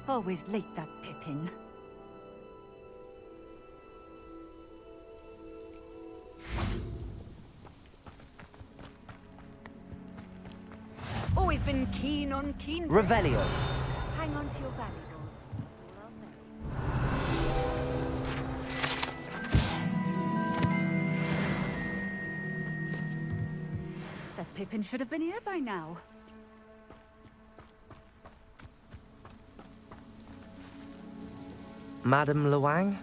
Always late, that Pippin. Always been keen on keen... Revelio. Hang on to your valuables. That's all I'll say. That Pippin should have been here by now. Madam Luang,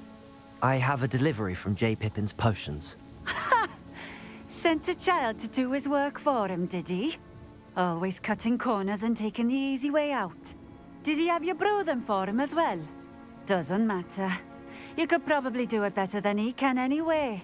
I have a delivery from J. Pippin's potions. Ha! Sent a child to do his work for him, did he? Always cutting corners and taking the easy way out. Did he have you brew them for him as well? Doesn't matter. You could probably do it better than he can anyway.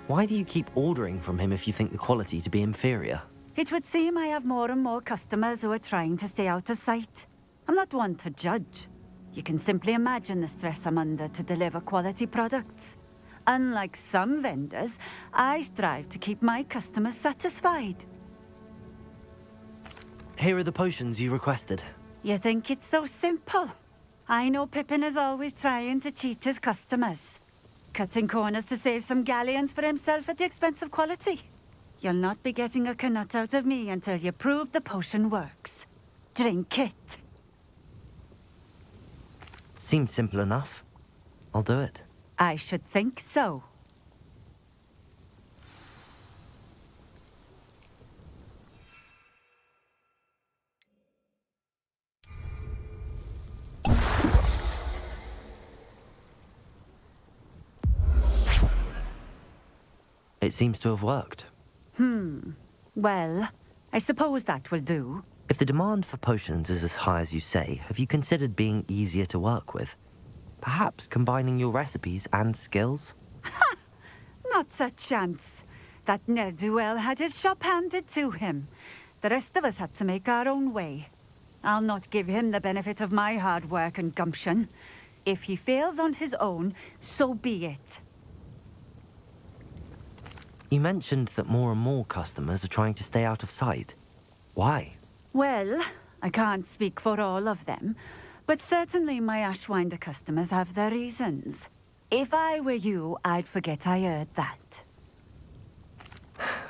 Why do you keep ordering from him if you think the quality to be inferior? It would seem I have more and more customers who are trying to stay out of sight. I'm not one to judge. You can simply imagine the stress I'm under to deliver quality products. Unlike some vendors, I strive to keep my customers satisfied. Here are the potions you requested. You think it's so simple? I know Pippin is always trying to cheat his customers. Cutting corners to save some galleons for himself at the expense of quality. You'll not be getting a canut out of me until you prove the potion works. Drink it. Seems simple enough. I'll do it. I should think so. It seems to have worked. Well, I suppose that will do. If the demand for potions is as high as you say, have you considered being easier to work with? Perhaps combining your recipes and skills? Ha! Not a chance. That ne'er-do-well had his shop handed to him. The rest of us had to make our own way. I'll not give him the benefit of my hard work and gumption. If he fails on his own, so be it. You mentioned that more and more customers are trying to stay out of sight. Why? Well, I can't speak for all of them, but certainly my Ashwinder customers have their reasons. If I were you, I'd forget I heard that.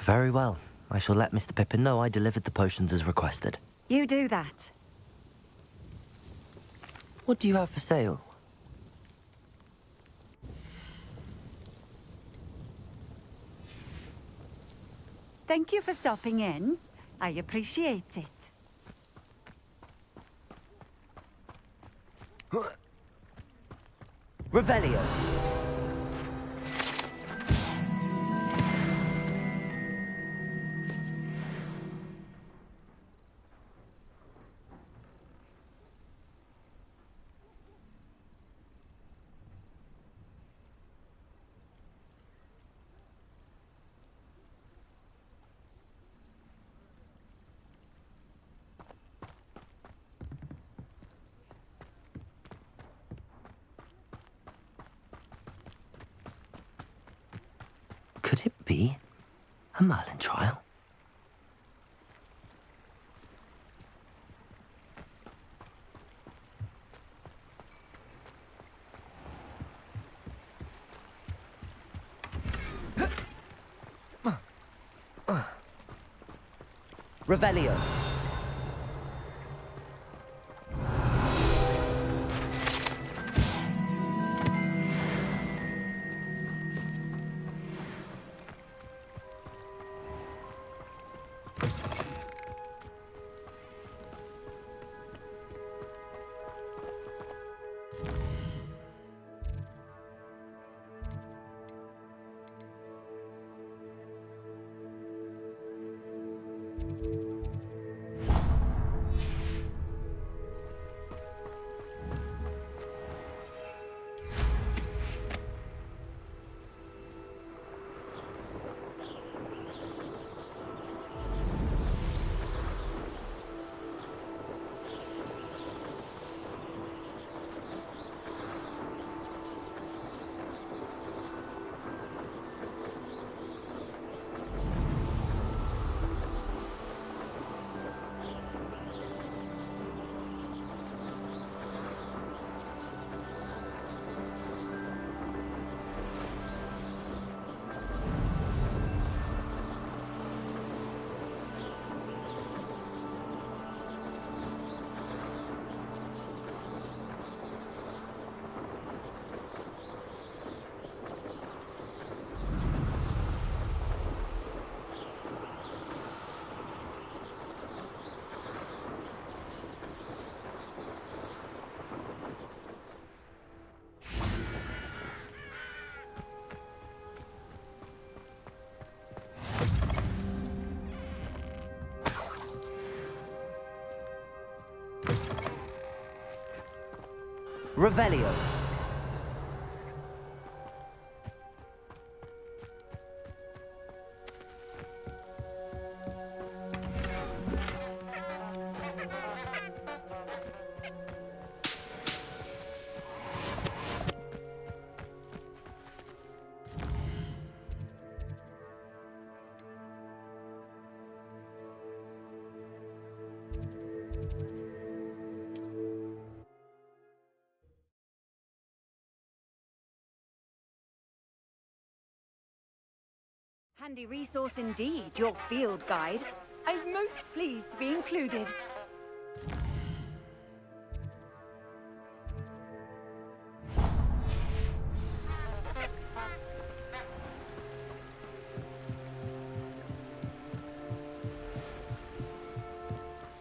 Very well. I shall let Mr. Pippin know I delivered the potions as requested. You do that. What do you have for sale? Thank you for stopping in. I appreciate it. Revelio. Could it be a Merlin trial? Revelio. Revelio. Handy resource indeed, your field guide. I'm most pleased to be included.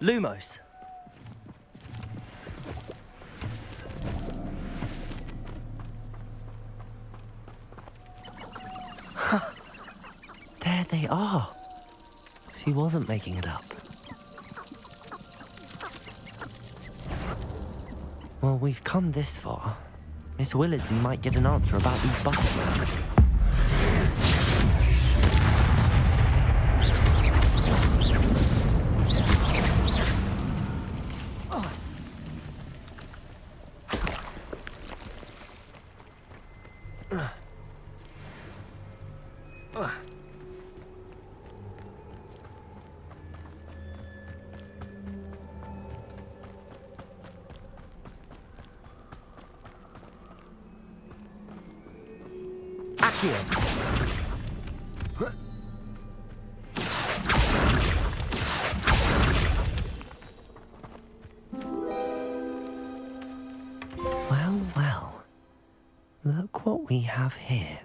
Lumos. There they are. She wasn't making it up. Well, we've come this far. Miss Willardsy might get an answer about these butterflies. here. Well, well. Look what we have here.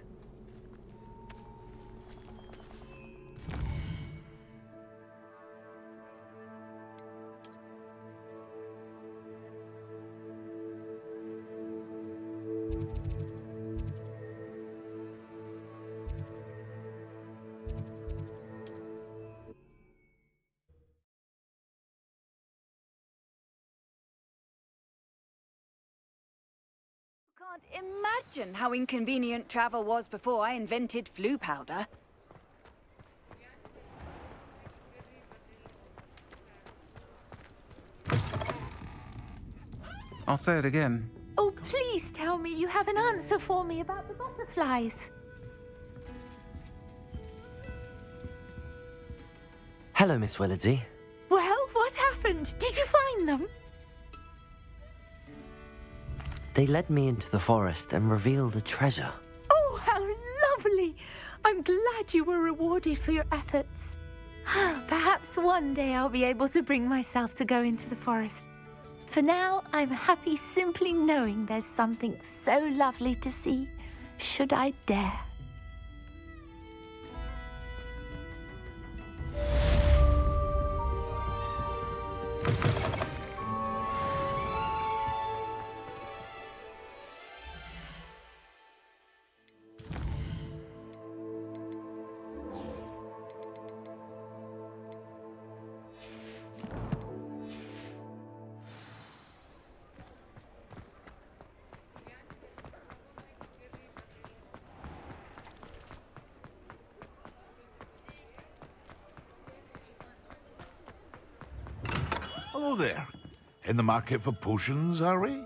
Can't imagine how inconvenient travel was before I invented flu powder. I'll say it again. Oh, please tell me you have an answer for me about the butterflies. Hello, Miss Willardsey. Well, what happened? Did you find them? They led me into the forest and revealed a treasure. Oh, how lovely! I'm glad you were rewarded for your efforts. Perhaps one day I'll be able to bring myself to go into the forest. For now, I'm happy simply knowing there's something so lovely to see, should I dare. Hello there. In the market for potions, are we?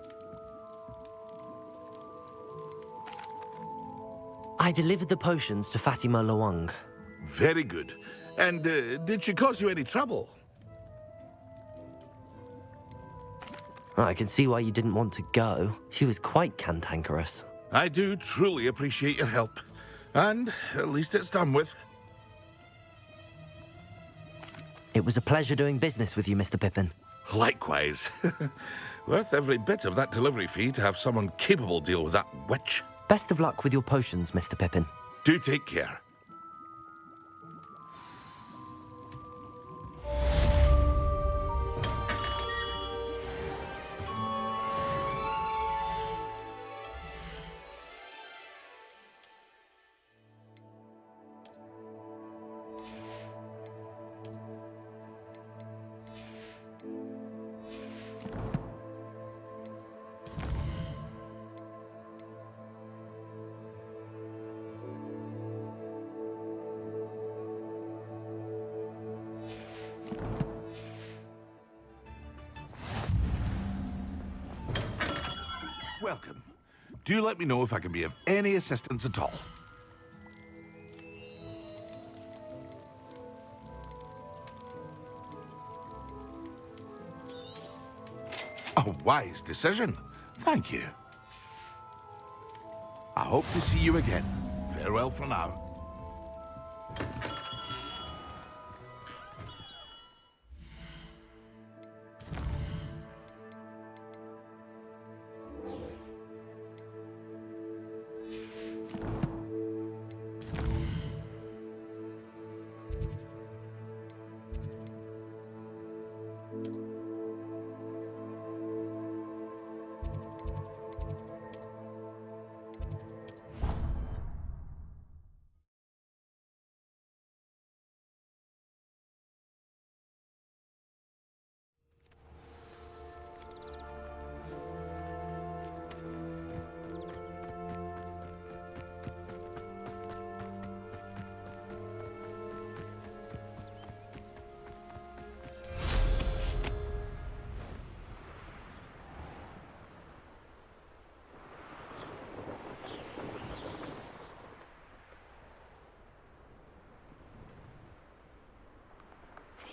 I delivered the potions to Fatima Lawang. Very good. And did she cause you any trouble? I can see why you didn't want to go. She was quite cantankerous. I do truly appreciate your help. And at least it's done with. It was a pleasure doing business with you, Mr. Pippin. Likewise. Worth every bit of that delivery fee to have someone capable deal with that witch. Best of luck with your potions, Mr. Pippin. Do take care. Welcome. Do let me know if I can be of any assistance at all. A wise decision. Thank you. I hope to see you again. Farewell for now.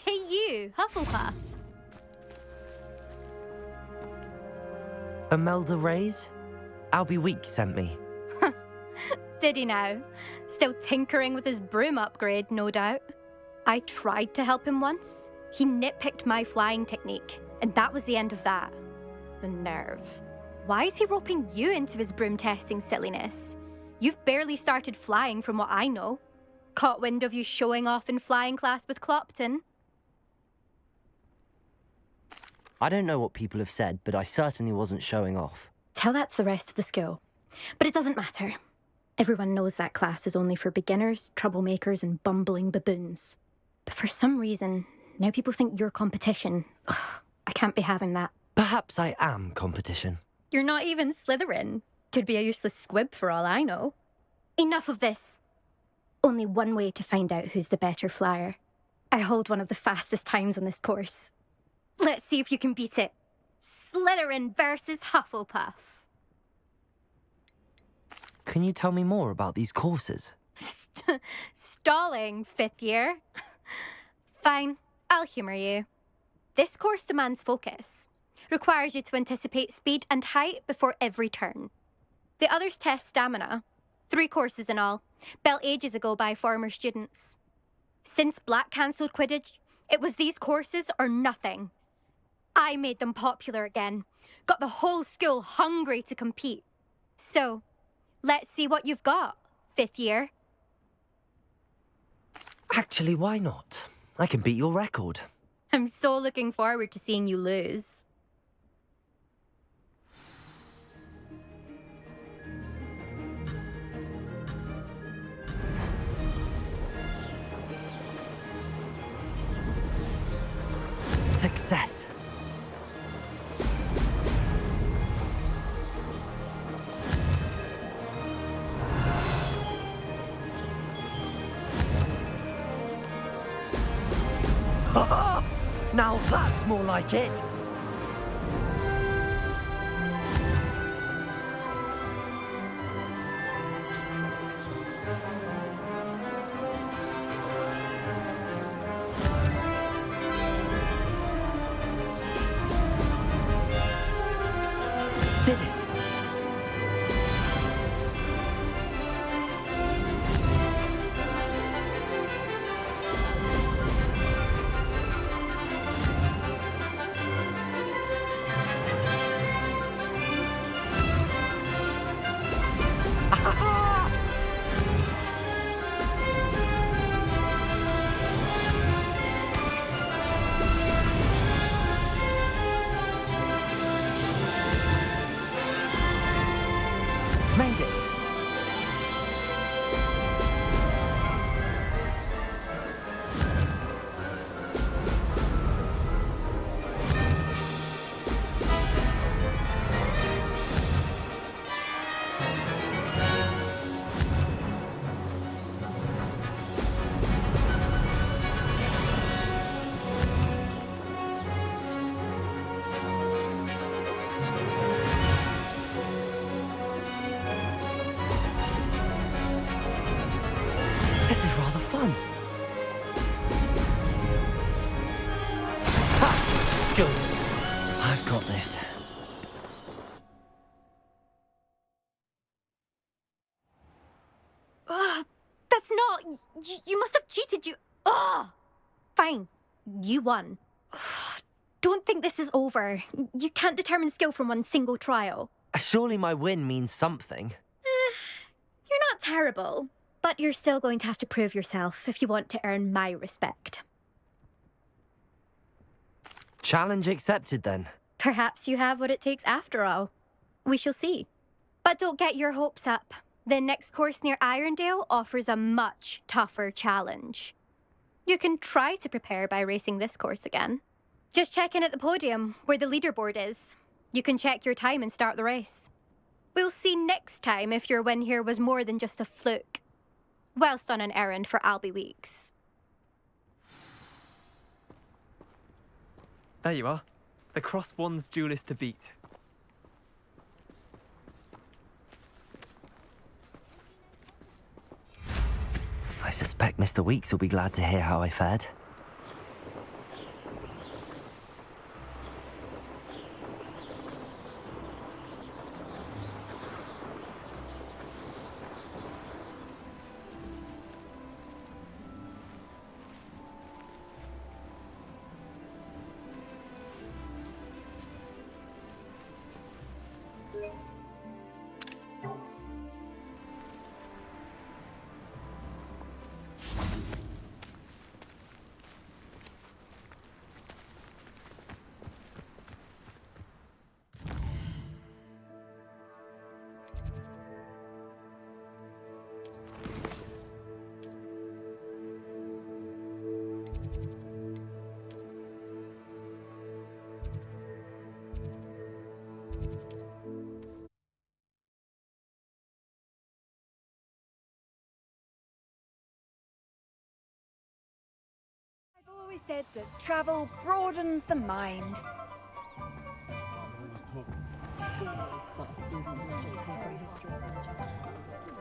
Hey you, Hufflepuff. Imelda Reyes? Albie Week sent me. Did he now? Still tinkering with his broom upgrade, no doubt. I tried to help him once. He nitpicked my flying technique, and that was the end of that. The nerve. Why is he roping you into his broom testing silliness? You've barely started flying from what I know. Caught wind of you showing off in flying class with Clopton? I don't know what people have said, but I certainly wasn't showing off. Tell that to the rest of the school. But it doesn't matter. Everyone knows that class is only for beginners, troublemakers, and bumbling baboons. But for some reason, now people think you're competition. Ugh, I can't be having that. Perhaps I am competition. You're not even Slytherin. Could be a useless squib for all I know. Enough of this. Only one way to find out who's the better flyer. I hold one of the fastest times on this course. Let's see if you can beat it. Slytherin versus Hufflepuff. Can you tell me more about these courses? Stalling, 5th year. Fine, I'll humour you. This course demands focus. Requires you to anticipate speed and height before every turn. The others test stamina. 3 courses in all, built ages ago by former students. Since Black cancelled Quidditch, it was these courses or nothing. I made them popular again. Got the whole school hungry to compete. So, let's see what you've got, 5th year. Actually, why not? I can beat your record. I'm so looking forward to seeing you lose. Success. Now that's more like it. Did it. Made it. This is rather fun. Ha! Good. I've got this. That's not... You must have cheated, you... Ugh! Fine. You won. Don't think this is over. You can't determine skill from one single trial. Surely my win means something. You're not terrible, but you're still going to have to prove yourself if you want to earn my respect. Challenge accepted then. Perhaps you have what it takes after all. We shall see. But don't get your hopes up. The next course near Irondale offers a much tougher challenge. You can try to prepare by racing this course again. Just check in at the podium, where the leaderboard is. You can check your time and start the race. We'll see next time if your win here was more than just a fluke. Whilst on an errand for Albie Weeks. There you are. The Crosswands duelist to beat. I suspect Mr. Weeks will be glad to hear how I fared. always said that travel broadens the mind.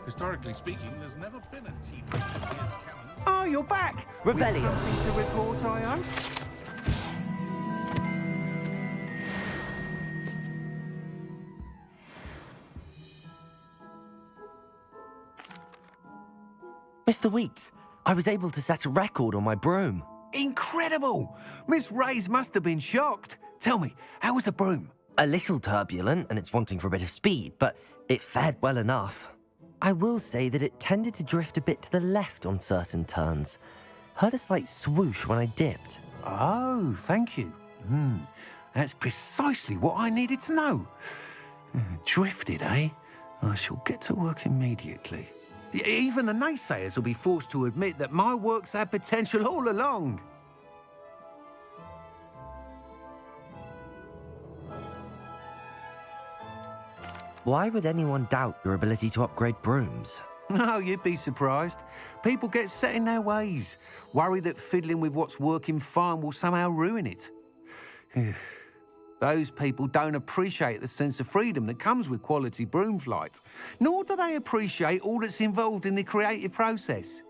Historically speaking, there's never been a team that has cannon. Oh, you're back! Revelio. With something to report, I hope? Mr. Weeks, I was able to set a record on my broom. Incredible! Miss Reyes must have been shocked. Tell me, how was the broom? A little turbulent, and it's wanting for a bit of speed, but it fared well enough. I will say that it tended to drift a bit to the left on certain turns. Heard a slight swoosh when I dipped. Oh, thank you. That's precisely what I needed to know. Drifted, eh? I shall get to work immediately. Even the naysayers will be forced to admit that my work's had potential all along. Why would anyone doubt your ability to upgrade brooms? No, you'd be surprised. People get set in their ways, worry that fiddling with what's working fine will somehow ruin it. Those people don't appreciate the sense of freedom that comes with quality broom flight, nor do they appreciate all that's involved in the creative process.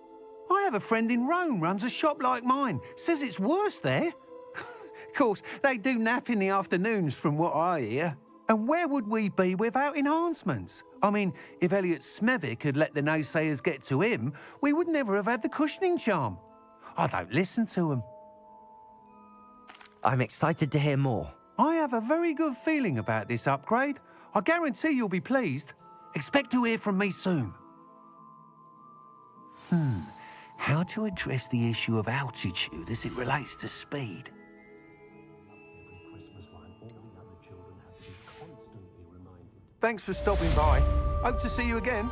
I have a friend in Rome runs a shop like mine, says it's worse there. Of course, they do nap in the afternoons from what I hear. And where would we be without enhancements? I mean, if Elliot Smethwick had let the naysayers get to him, we would never have had the cushioning charm. I don't listen to them. I'm excited to hear more. I have a very good feeling about this upgrade. I guarantee you'll be pleased. Expect to hear from me soon. How to address the issue of altitude as it relates to speed? Thanks for stopping by. Hope to see you again.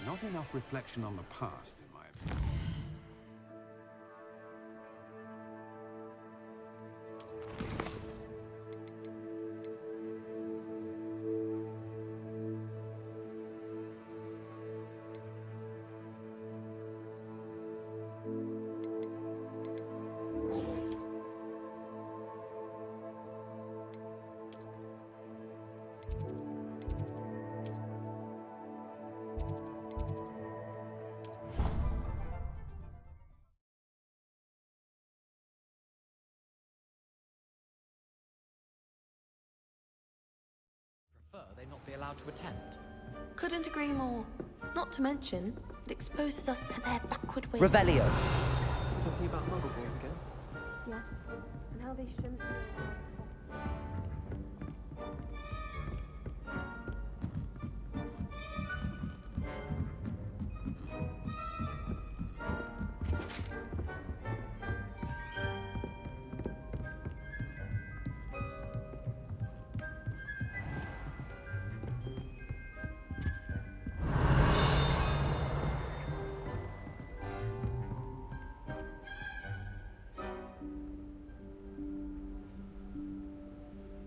Not enough reflection on the past, in my opinion. They not be allowed to attend. Couldn't agree more. Not to mention, it exposes us to their backward ways. Revelio. Talking about Muggle boys again? Yes, and how they shouldn't.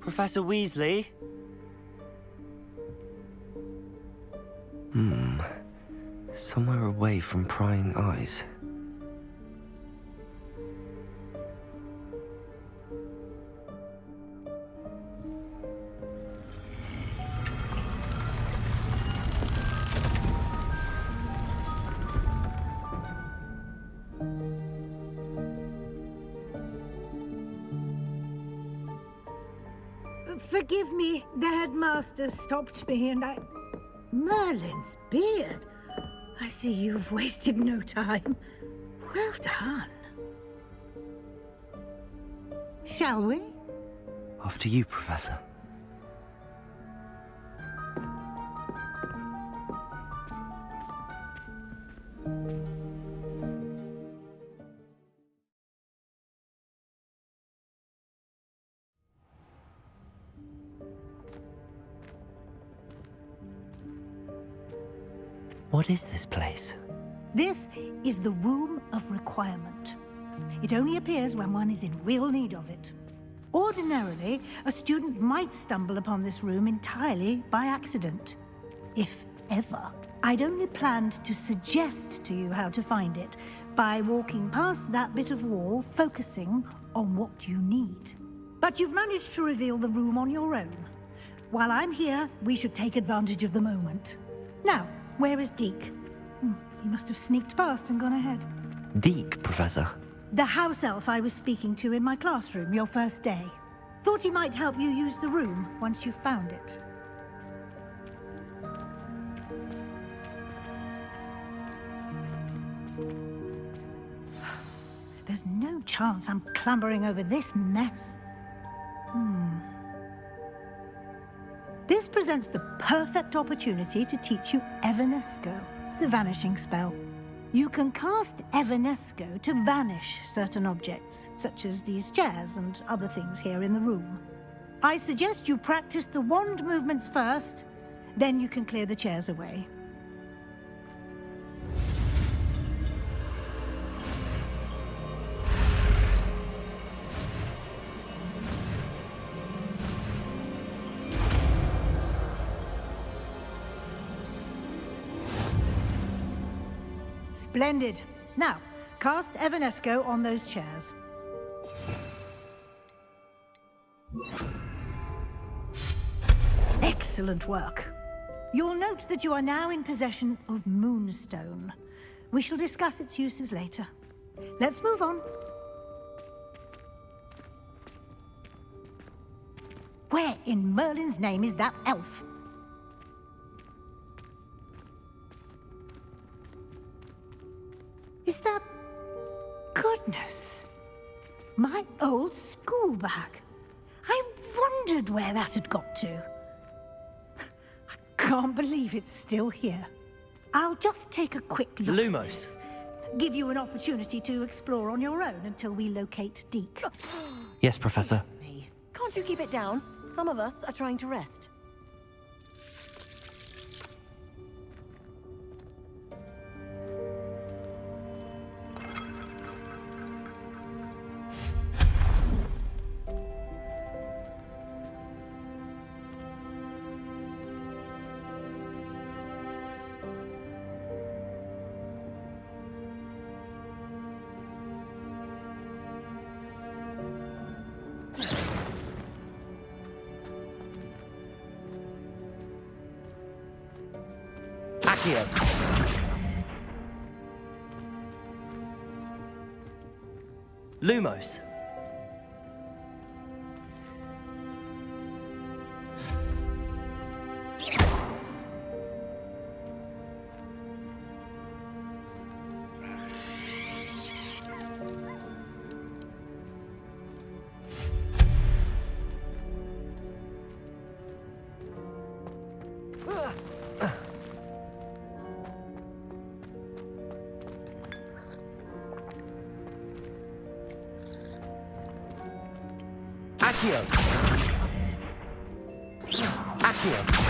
Professor Weasley? Somewhere away from prying eyes. Forgive me, the headmaster stopped me and I... Merlin's beard. I see you've wasted no time. Well done. Shall we? After you, Professor. What is this place? This is the Room of Requirement. It only appears when one is in real need of it. Ordinarily, a student might stumble upon this room entirely by accident. If ever. I'd only planned to suggest to you how to find it by walking past that bit of wall, focusing on what you need. But you've managed to reveal the room on your own. While I'm here, we should take advantage of the moment. Now, where is Deke? He must have sneaked past and gone ahead. Deke, Professor. The house elf I was speaking to in my classroom your first day. Thought he might help you use the room once you found it. There's no chance I'm clambering over this mess. This presents the perfect opportunity to teach you Evanesco, the vanishing spell. You can cast Evanesco to vanish certain objects, such as these chairs and other things here in the room. I suggest you practice the wand movements first, then you can clear the chairs away. Splendid. Now, cast Evanesco on those chairs. Excellent work. You'll note that you are now in possession of Moonstone. We shall discuss its uses later. Let's move on. Where in Merlin's name is that elf? Is that... Goodness. My old school bag. I wondered where that had got to. I can't believe it's still here. I'll just take a quick look at Lumos. this. Give you an opportunity to explore on your own until we locate Deke. Yes, Professor. Can't you keep it down? Some of us are trying to rest. Accio. Lumos. Accio. Accio.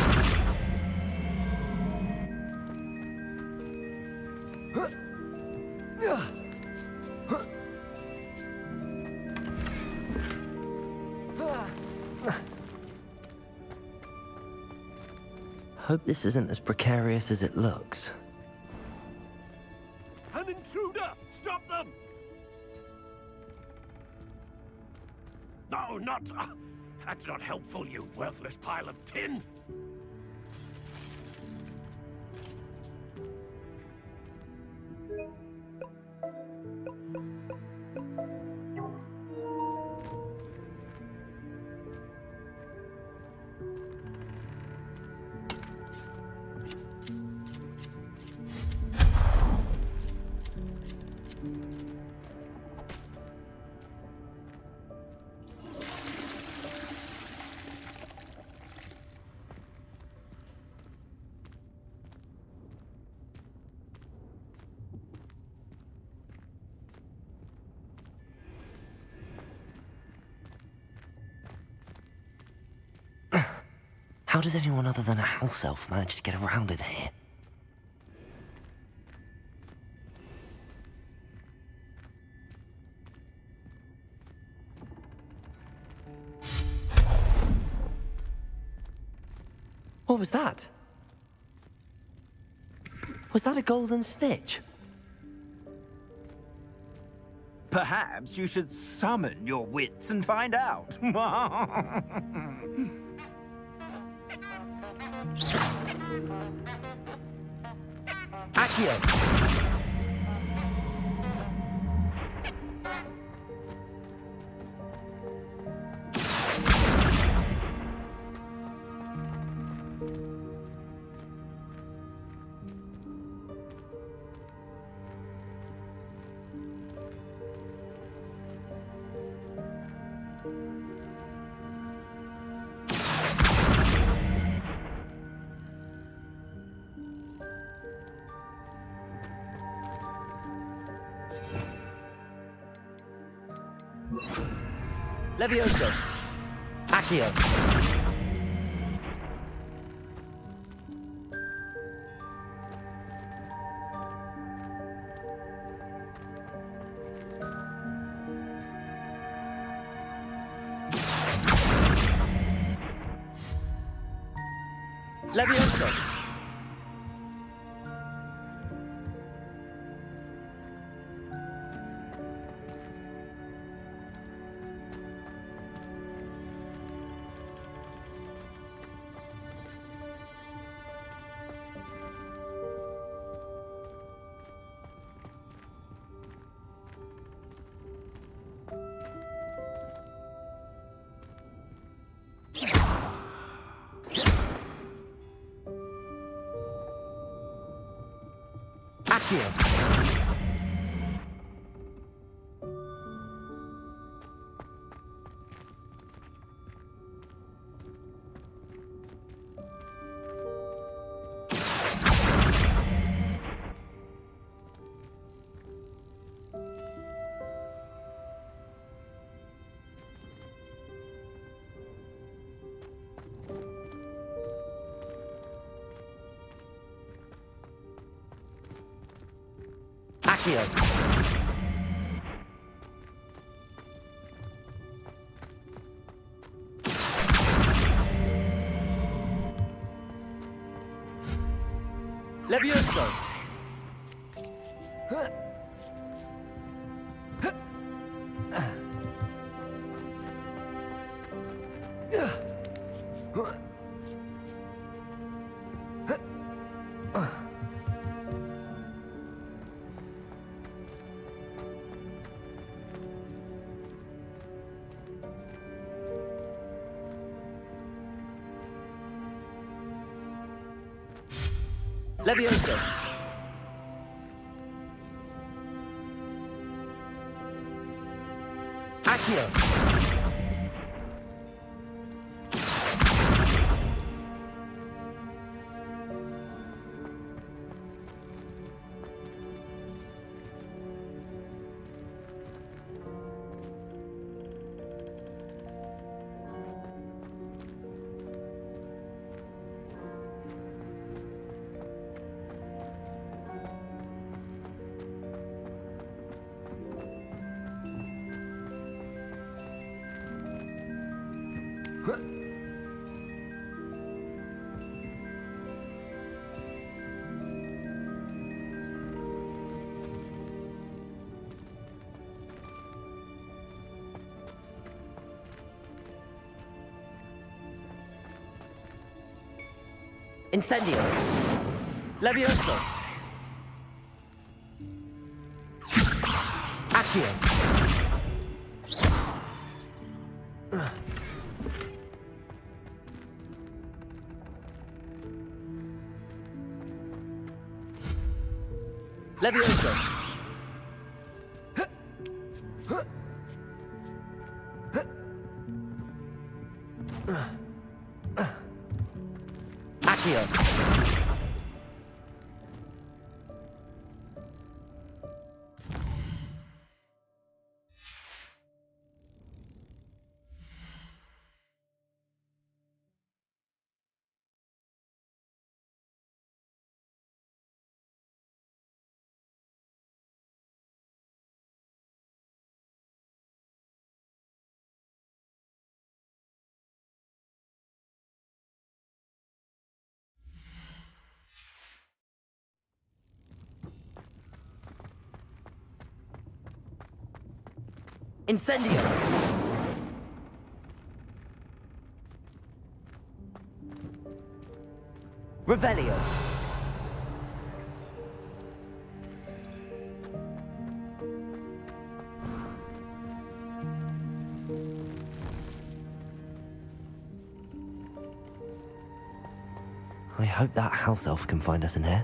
Hope this isn't as precarious as it looks. An intruder! Stop them! No, not... that's not helpful, you worthless pile of tin! How does anyone other than a house elf manage to get around in here? What was that? Was that a golden stitch? Perhaps you should summon your wits and find out. Accio! Levioso! Accio! Levioso! Accio! Accio! Levioso! Levioso! Accio! Incendio! Levioso! Accio! Levioso! Accio! Incendio! Revelio! I hope that house elf can find us in here.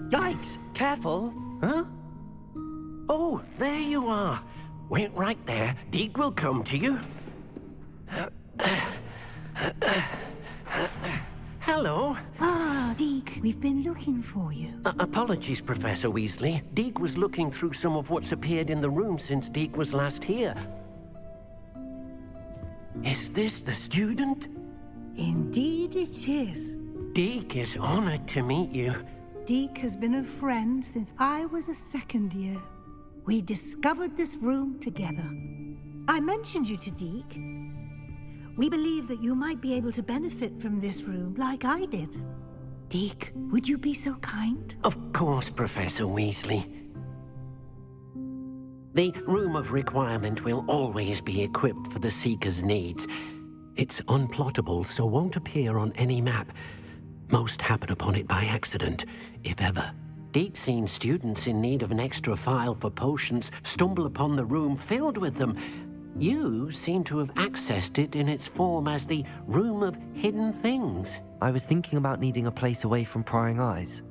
Yikes! Careful! Huh? Oh, there you are. Wait right there. Deek will come to you. Hello. Ah, Deek, we've been looking for you. Apologies, Professor Weasley. Deek was looking through some of what's appeared in the room since Deek was last here. Is this the student? Indeed it is. Deek is honored to meet you. Deek has been a friend since I was a second year. We discovered this room together. I mentioned you to Deek. We believe that you might be able to benefit from this room like I did. Deek, would you be so kind? Of course, Professor Weasley. The Room of Requirement will always be equipped for the Seeker's needs. It's unplottable, so won't appear on any map. Most happen upon it by accident, if ever. Deek's seen students in need of an extra file for potions stumble upon the room filled with them. You seem to have accessed it in its form as the Room of Hidden Things. I was thinking about needing a place away from prying eyes.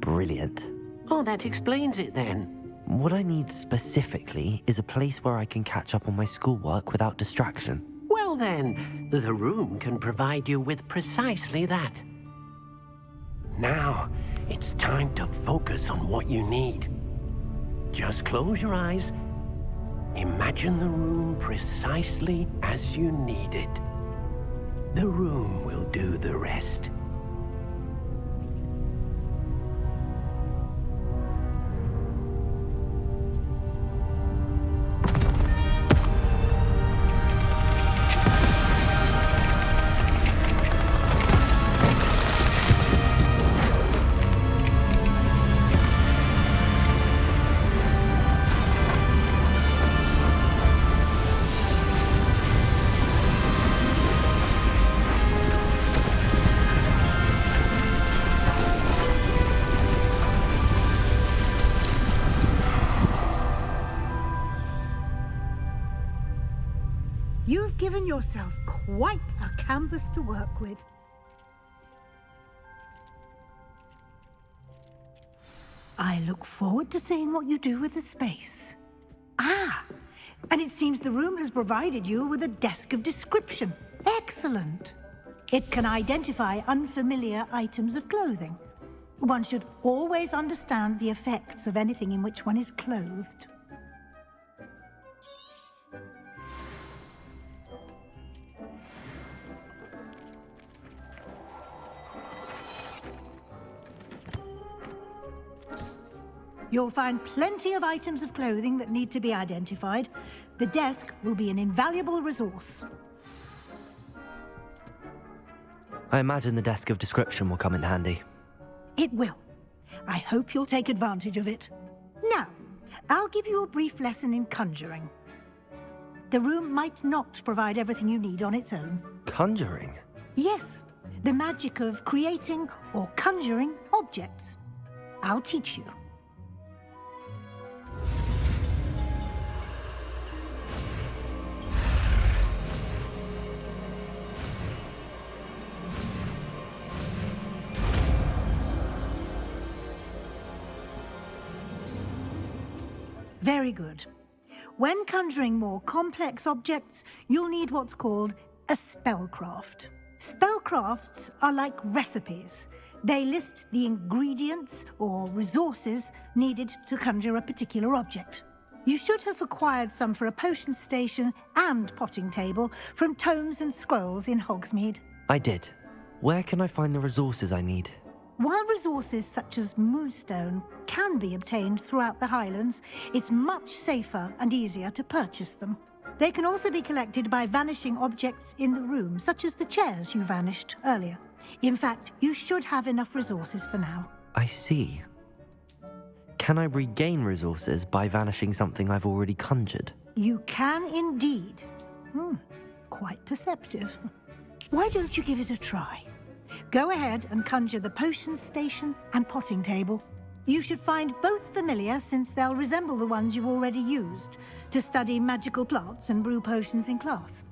Brilliant. Oh, that explains it then. What I need specifically is a place where I can catch up on my schoolwork without distraction. Well then, the room can provide you with precisely that. Now, it's time to focus on what you need. Just close your eyes. Imagine the room precisely as you need it. The room will do the rest. You've given yourself quite a canvas to work with. I look forward to seeing what you do with the space. Ah, and it seems the room has provided you with a desk of description. Excellent. It can identify unfamiliar items of clothing. One should always understand the effects of anything in which one is clothed. You'll find plenty of items of clothing that need to be identified. The desk will be an invaluable resource. I imagine the desk of description will come in handy. It will. I hope you'll take advantage of it. Now, I'll give you a brief lesson in conjuring. The room might not provide everything you need on its own. Conjuring? Yes, the magic of creating or conjuring objects. I'll teach you. Very good. When conjuring more complex objects, you'll need what's called a spellcraft. Spellcrafts are like recipes. They list the ingredients or resources needed to conjure a particular object. You should have acquired some for a potion station and potting table from tomes and scrolls in Hogsmeade. I did. Where can I find the resources I need? While resources such as moonstone can be obtained throughout the Highlands, it's much safer and easier to purchase them. They can also be collected by vanishing objects in the room, such as the chairs you vanished earlier. In fact, you should have enough resources for now. I see. Can I regain resources by vanishing something I've already conjured? You can indeed. Quite perceptive. Why don't you give it a try? Go ahead and conjure the potion station and potting table. You should find both familiar, since they'll resemble the ones you've already used to study magical plants and brew potions in class.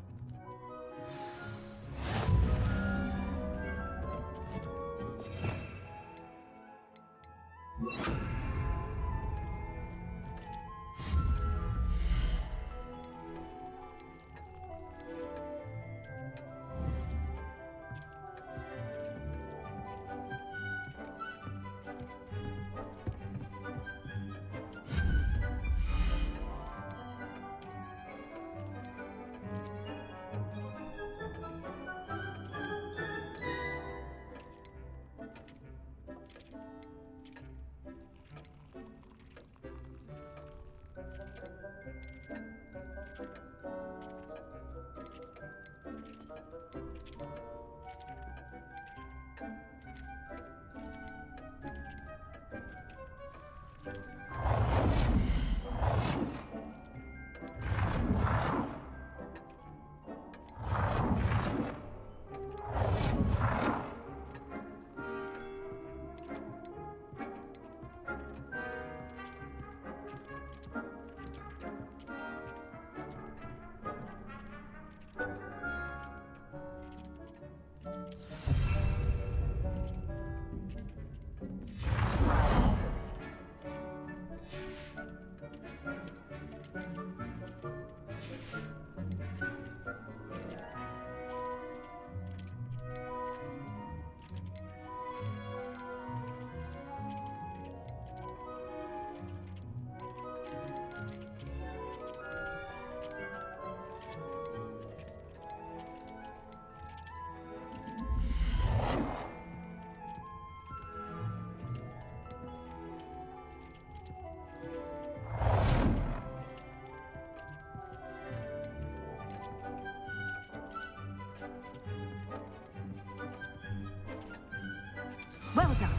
Well done.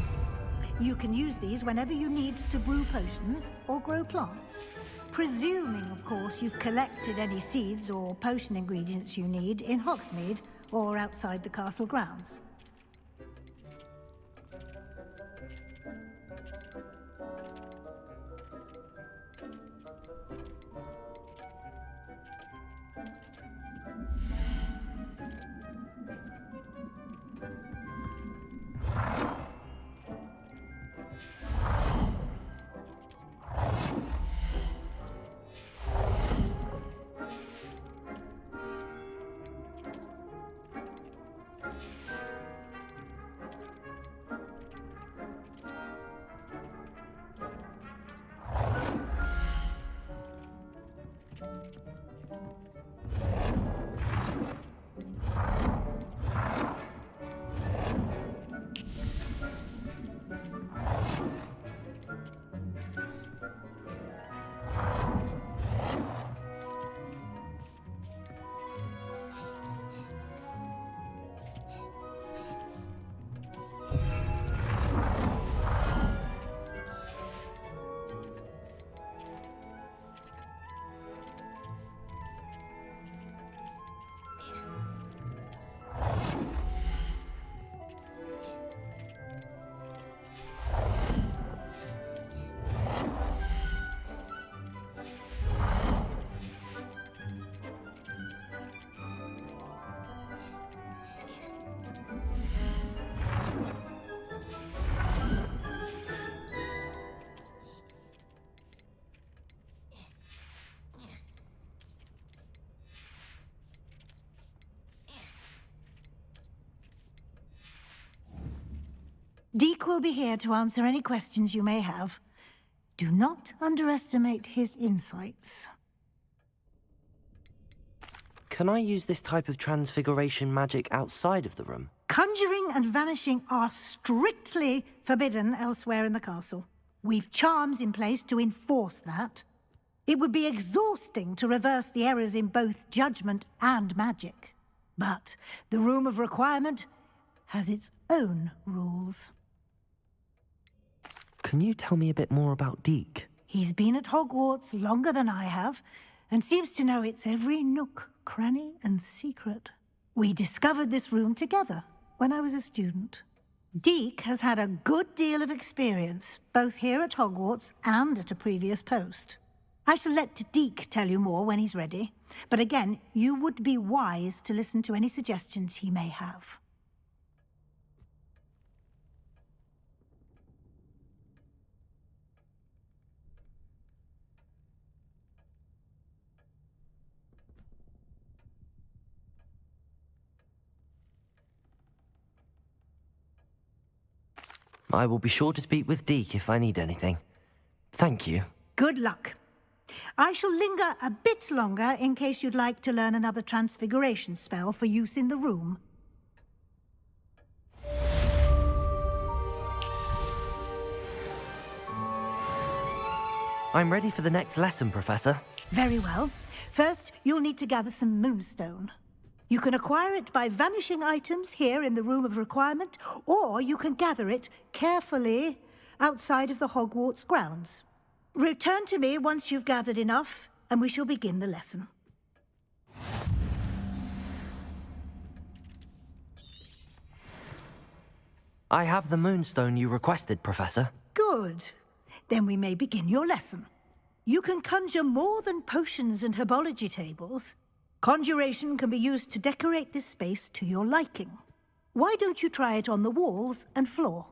You can use these whenever you need to brew potions or grow plants. Presuming, of course, you've collected any seeds or potion ingredients you need in Hogsmeade or outside the castle grounds. Deke will be here to answer any questions you may have. Do not underestimate his insights. Can I use this type of transfiguration magic outside of the room? Conjuring and vanishing are strictly forbidden elsewhere in the castle. We've charms in place to enforce that. It would be exhausting to reverse the errors in both judgment and magic. But the Room of Requirement has its own rules. Can you tell me a bit more about Deke? He's been at Hogwarts longer than I have, and seems to know its every nook, cranny, and secret. We discovered this room together when I was a student. Deke has had a good deal of experience, both here at Hogwarts and at a previous post. I shall let Deke tell you more when he's ready, but again, you would be wise to listen to any suggestions he may have. I will be sure to speak with Deke if I need anything. Thank you. Good luck. I shall linger a bit longer in case you'd like to learn another transfiguration spell for use in the room. I'm ready for the next lesson, Professor. Very well. First, you'll need to gather some moonstone. You can acquire it by vanishing items here in the Room of Requirement, or you can gather it carefully outside of the Hogwarts grounds. Return to me once you've gathered enough, and we shall begin the lesson. I have the moonstone you requested, Professor. Good. Then we may begin your lesson. You can conjure more than potions and herbology tables. Conjuration can be used to decorate this space to your liking. Why don't you try it on the walls and floor?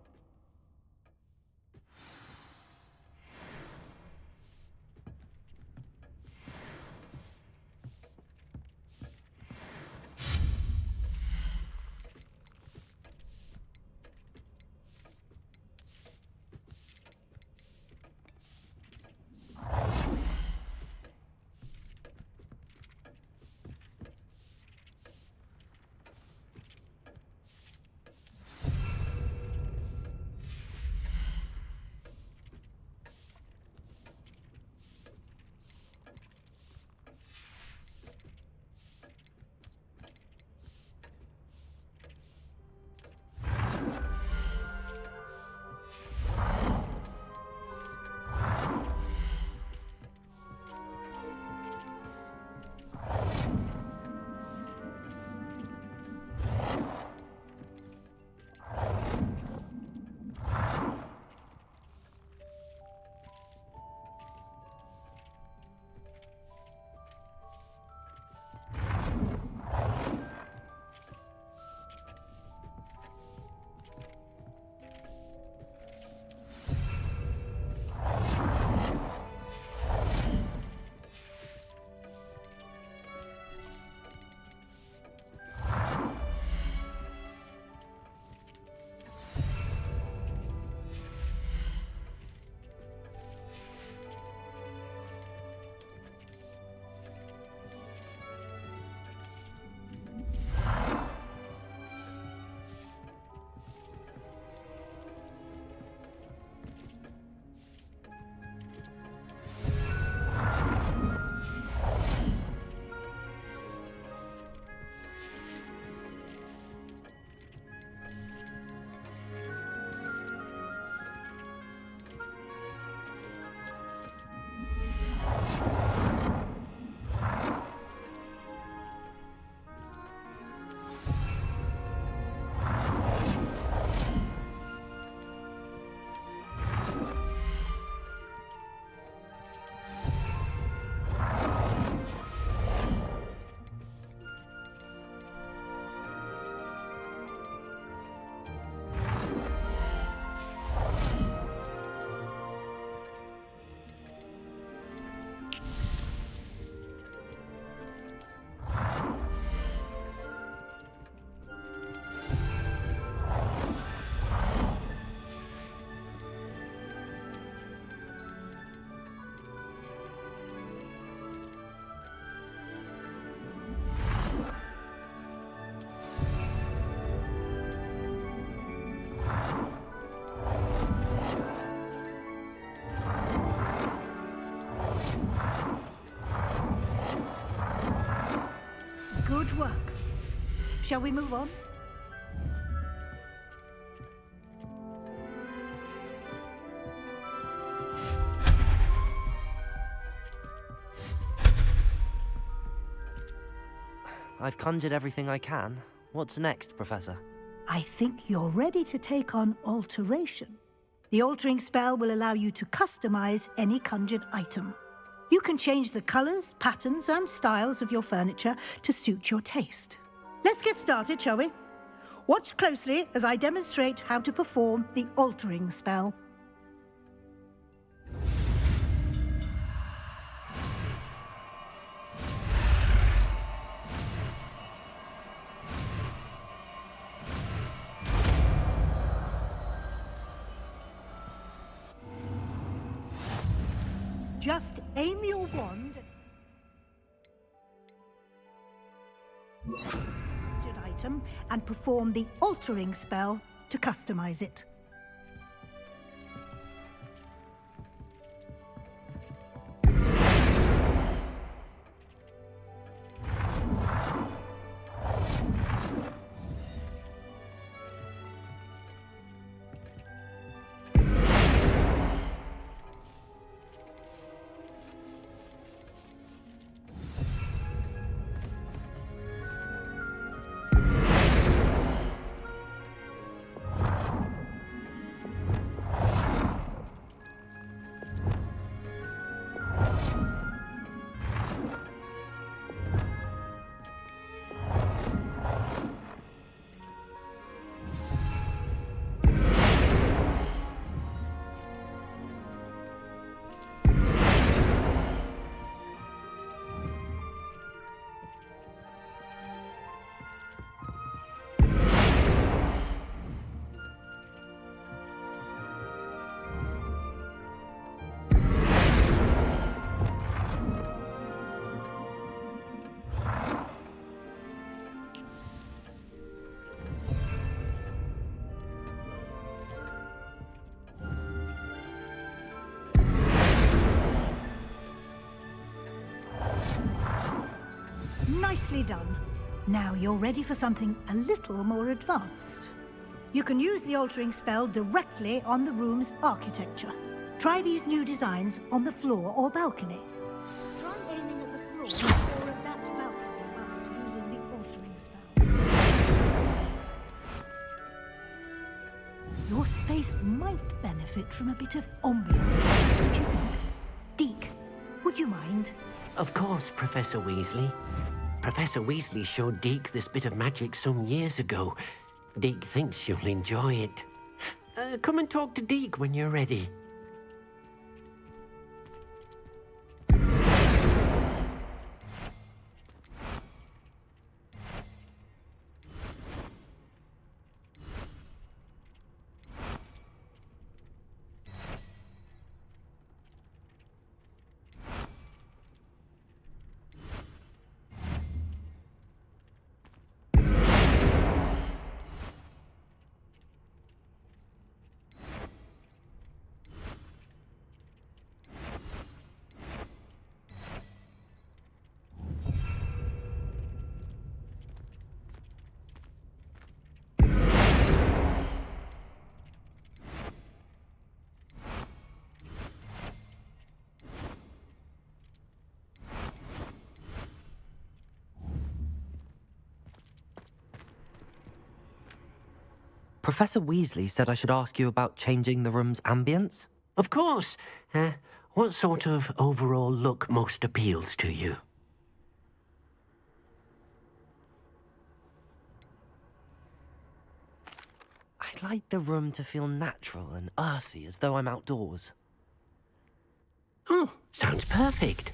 Good work. Shall we move on? I've conjured everything I can. What's next, Professor? I think you're ready to take on alteration. The altering spell will allow you to customize any conjured item. You can change the colors, patterns, and styles of your furniture to suit your taste. Let's get started, shall we? Watch closely as I demonstrate how to perform the altering spell. Just aim your wand at an item and perform the altering spell to customize it. Nicely done. Now you're ready for something a little more advanced. You can use the altering spell directly on the room's architecture. Try these new designs on the floor or balcony. Try aiming at the floor or at that balcony whilst using the altering spell. Your space might benefit from a bit of ambiance, don't you think? Deke, would you mind? Of course, Professor Weasley. Professor Weasley showed Deke this bit of magic some years ago. Deke thinks you'll enjoy it. Come and talk to Deke when you're ready. Professor Weasley said I should ask you about changing the room's ambience? Of course. What sort of overall look most appeals to you? I'd like the room to feel natural and earthy, as though I'm outdoors. Oh, sounds perfect.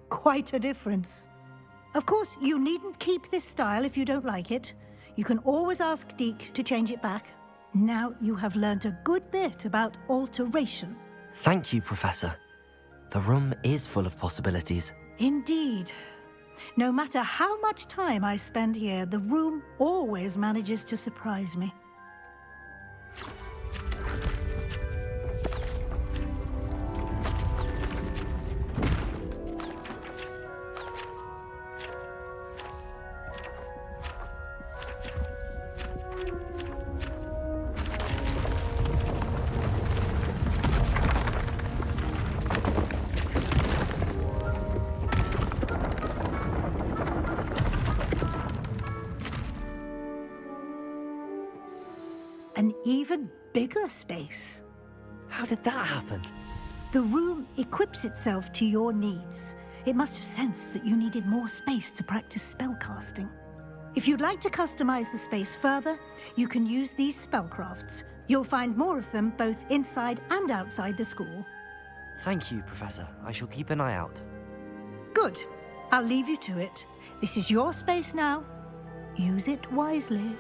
Quite a difference. Of course, you needn't keep this style if you don't like it. You can always ask Deke to change it back. Now you have learnt a good bit about alteration. Thank you, Professor. The room is full of possibilities. Indeed. No matter how much time I spend here, the room always manages to surprise me. An even bigger space. How did that happen? The room equips itself to your needs. It must have sensed that you needed more space to practice spellcasting. If you'd like to customize the space further, you can use these spellcrafts. You'll find more of them both inside and outside the school. Thank you, Professor. I shall keep an eye out. Good. I'll leave you to it. This is your space now. Use it wisely.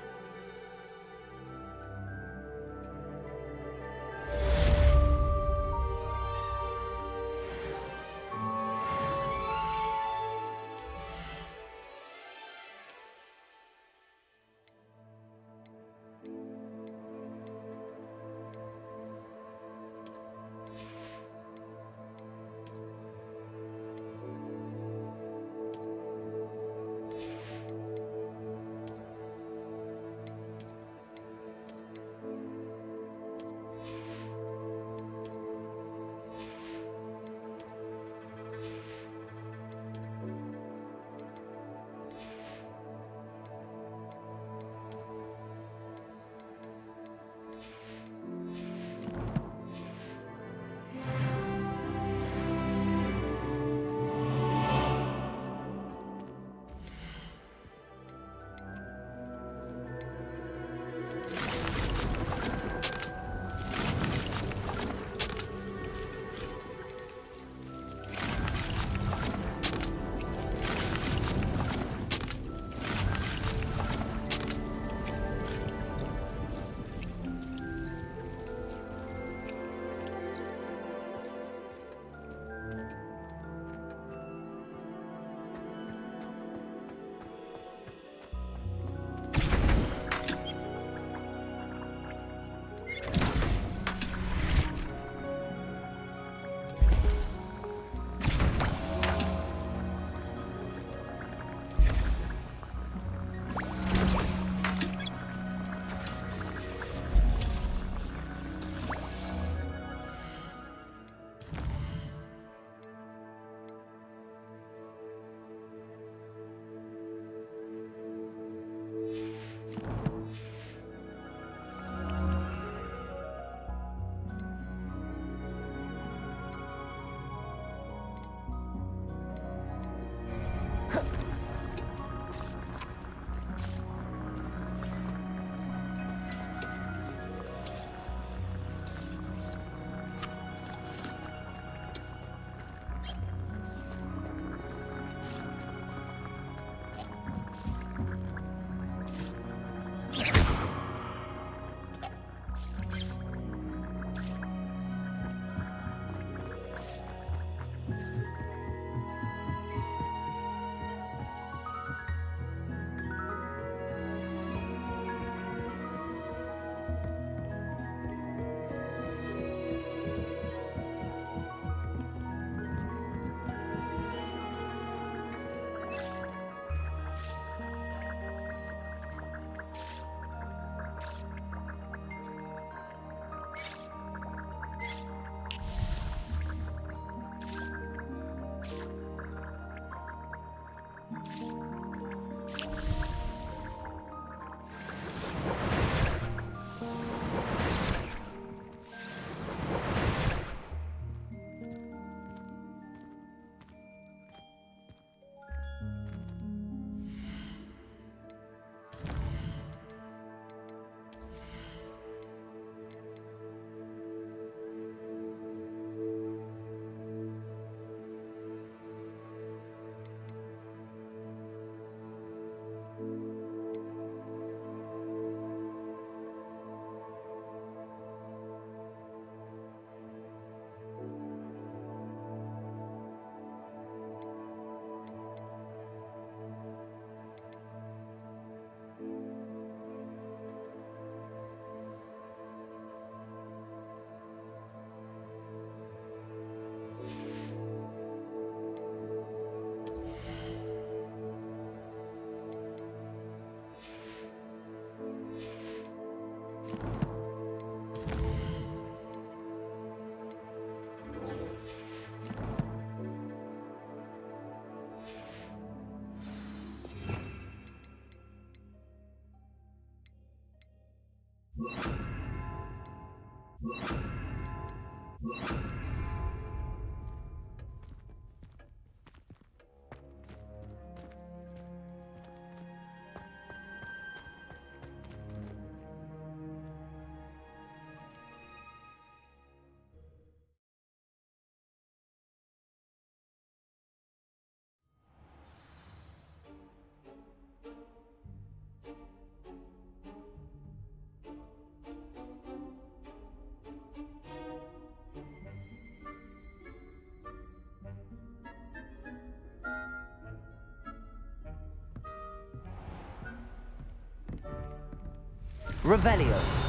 Revelio.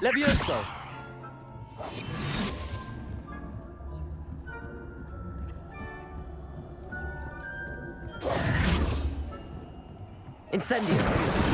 Levioso. Incendio.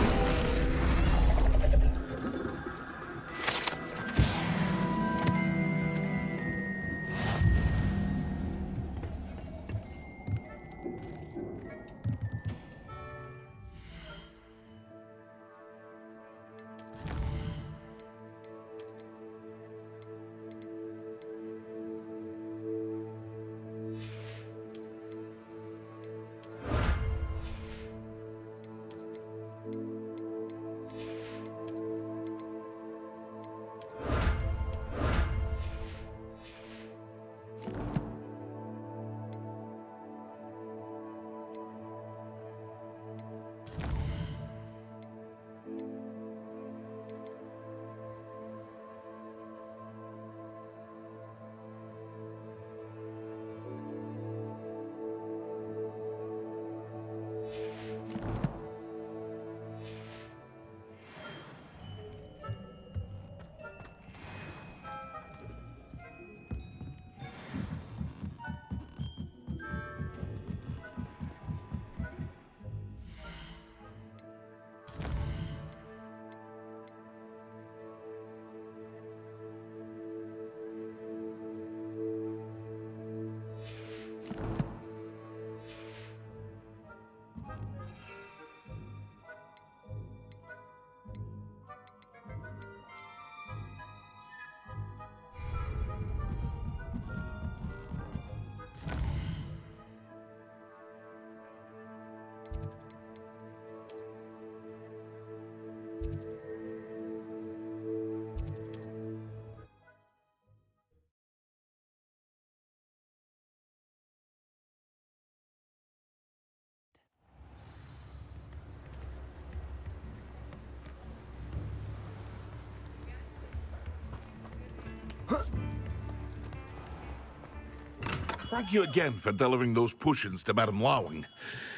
Thank you again for delivering those potions to Madame Lawing.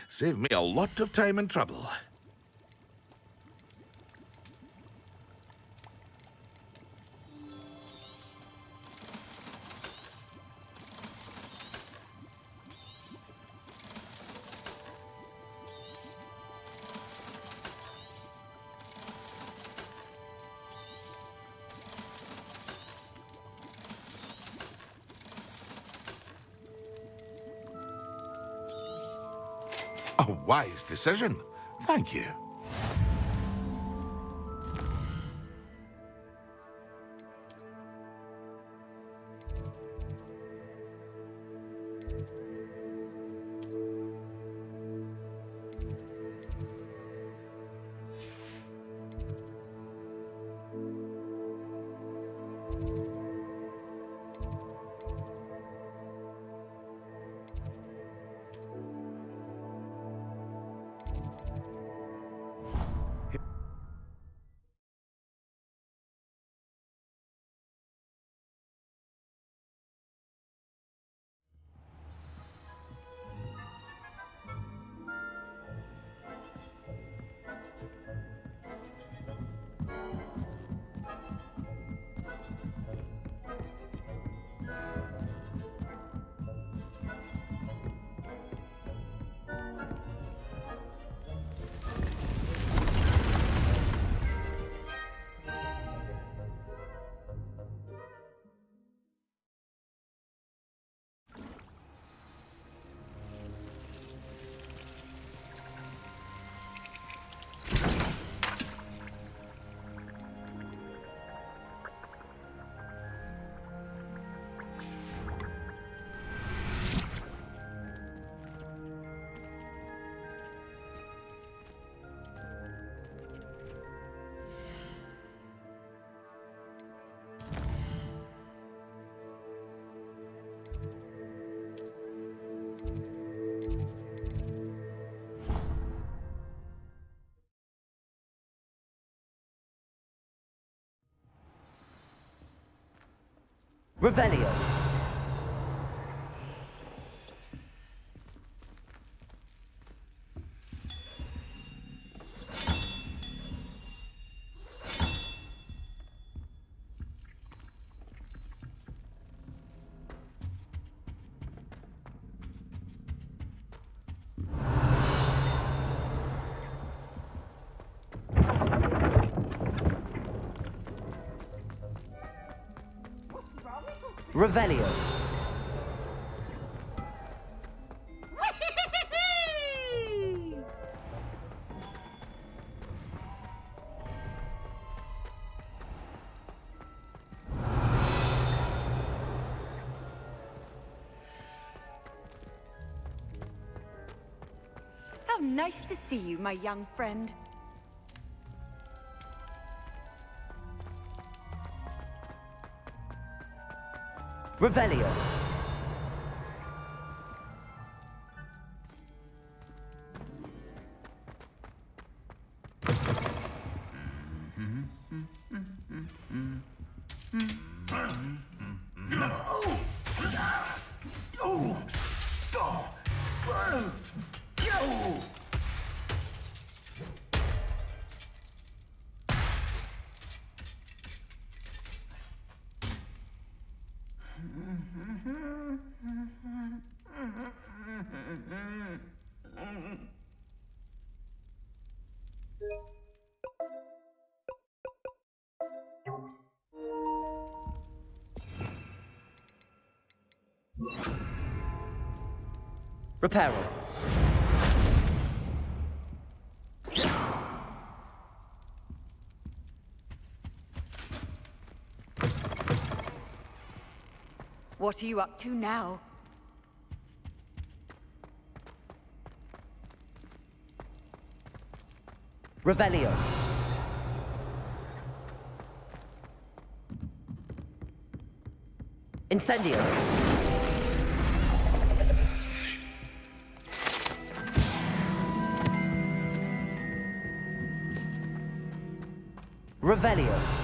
Saved me a lot of time and trouble. A wise decision. Thank you. Revelio. Revelio. How nice to see you, my young friend. Revelio. Reparo. What are you up to now? Revelio. Incendio. Revelio.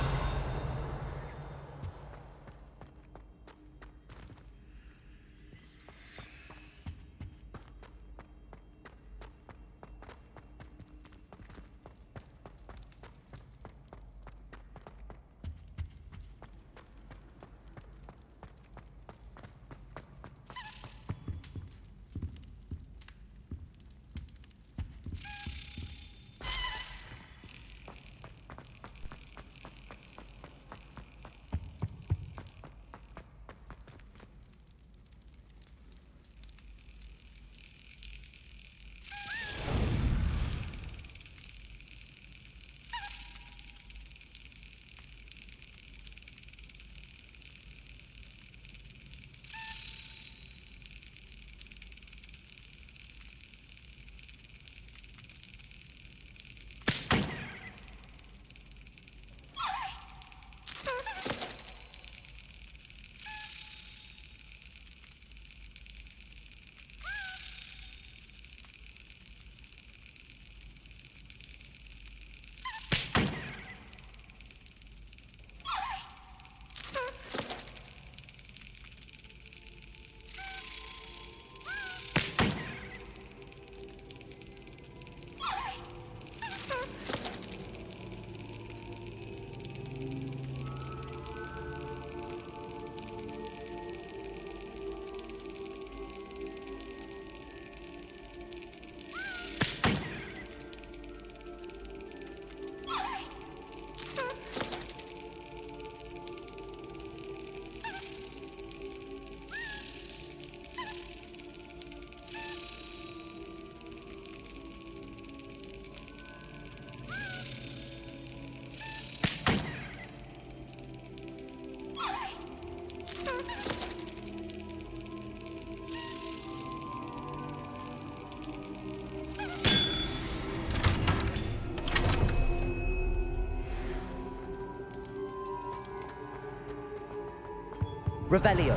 Revelio.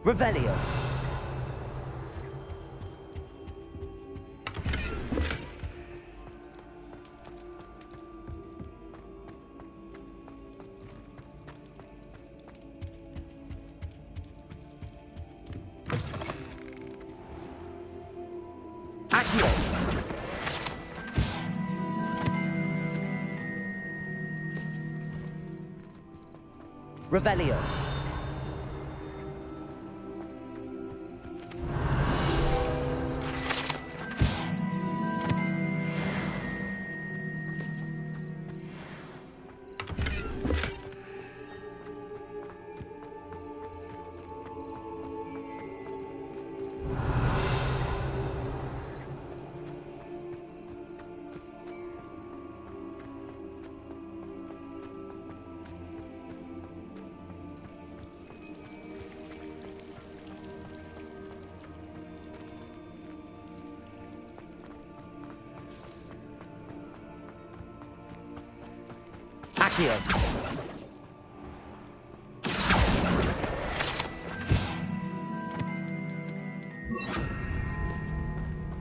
Revelio. Accio. Revelio. Accio.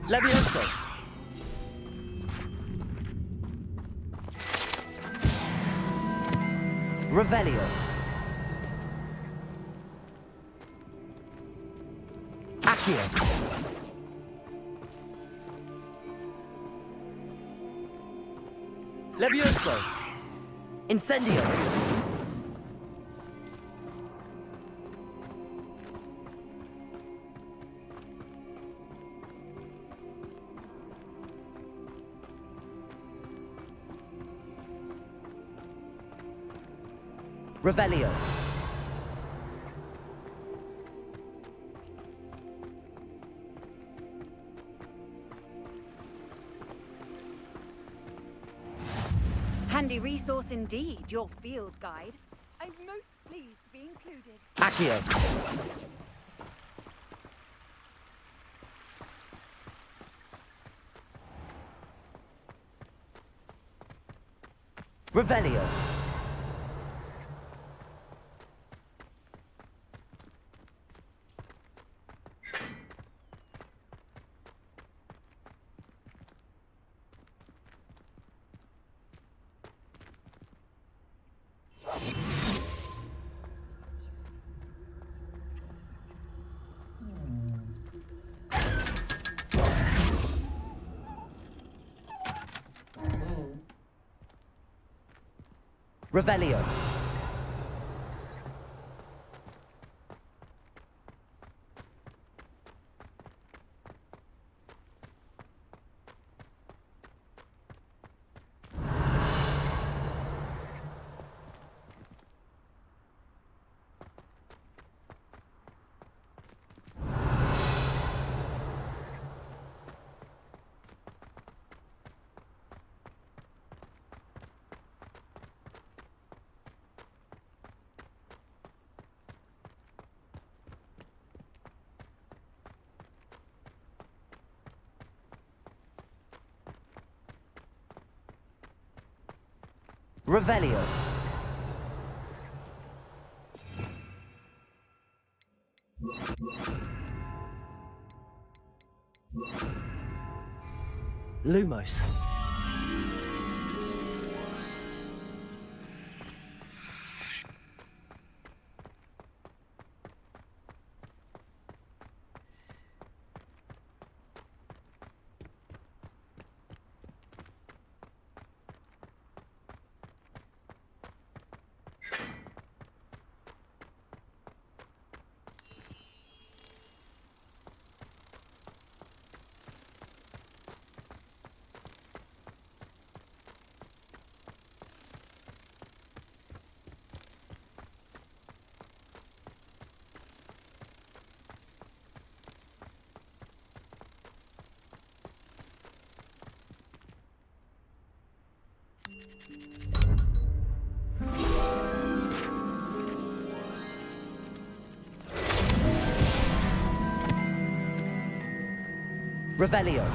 Levioso. Revelio. Accio. Levioso. Incendio. Revelio. Handy resource indeed, your field guide. I'm most pleased to be included. Accio. Revelio. Revelio. Revelio. Lumos. Revelio.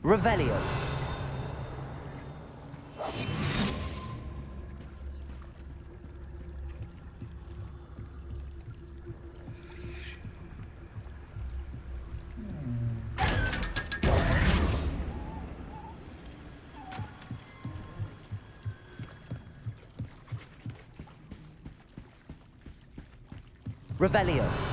Revelio. Revelio.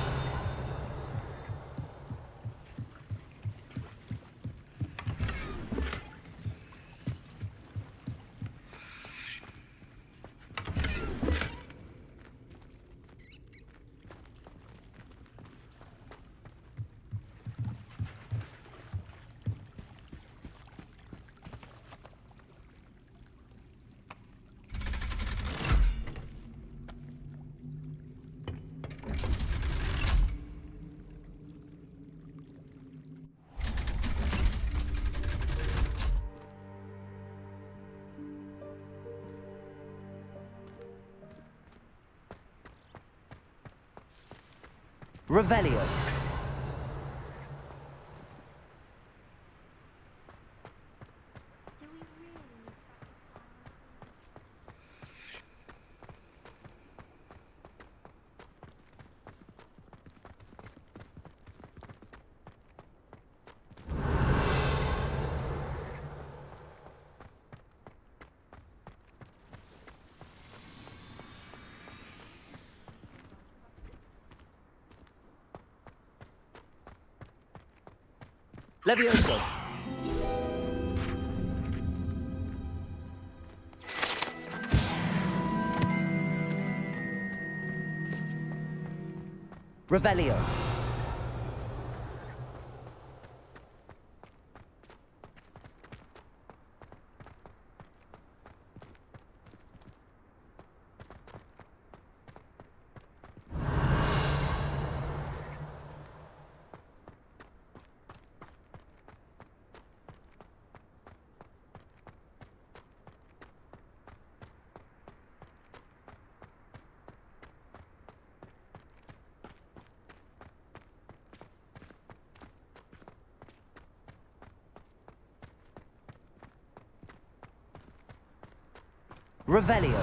Revelio. Levioso. Revelio. Revelio.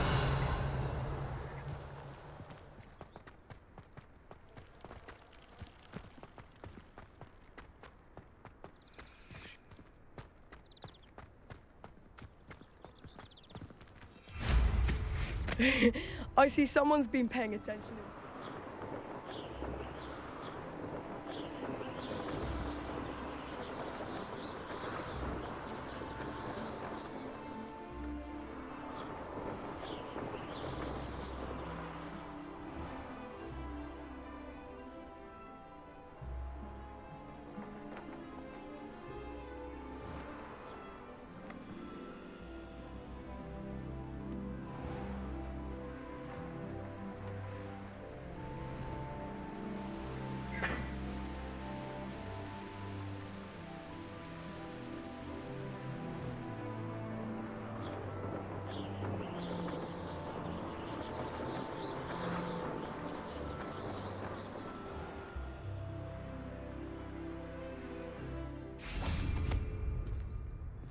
I see someone's been paying attention.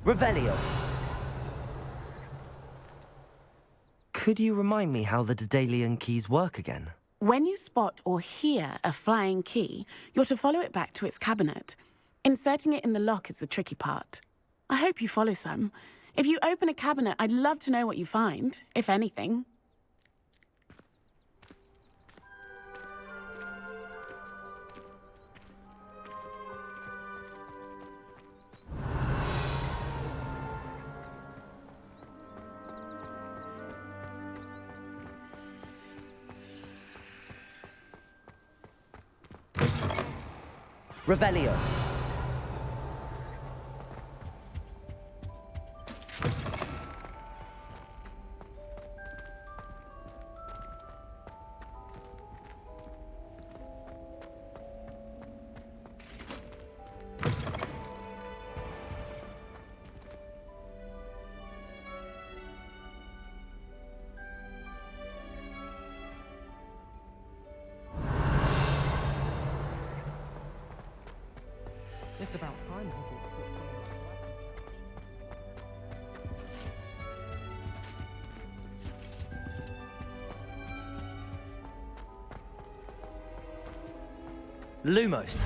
Revelio. Could you remind me how the Daedalian keys work again? When you spot or hear a flying key, you're to follow it back to its cabinet. Inserting it in the lock is the tricky part. I hope you follow some. If you open a cabinet, I'd love to know what you find, if anything. Revelio. It's about time Hogwarts put someone Lumos.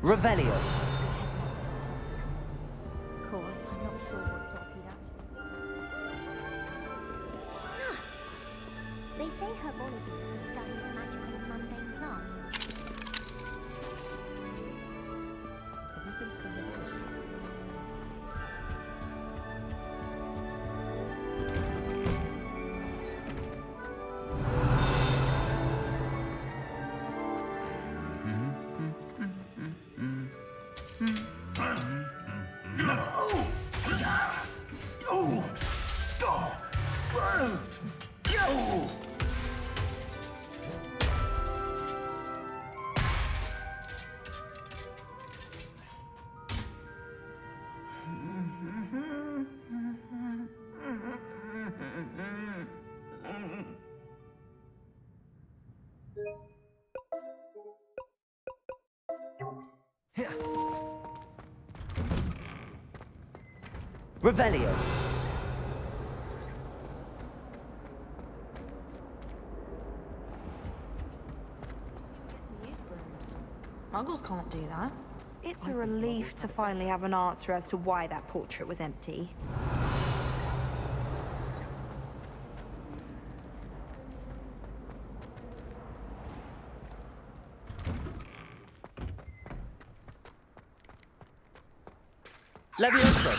Revelio. Of course, I'm not sure what job he'd actually... They say herbology is the study of magical and mundane plants. Revelio. Muggles can't do that. It's a relief to finally have an answer as to why that portrait was empty. Levioso.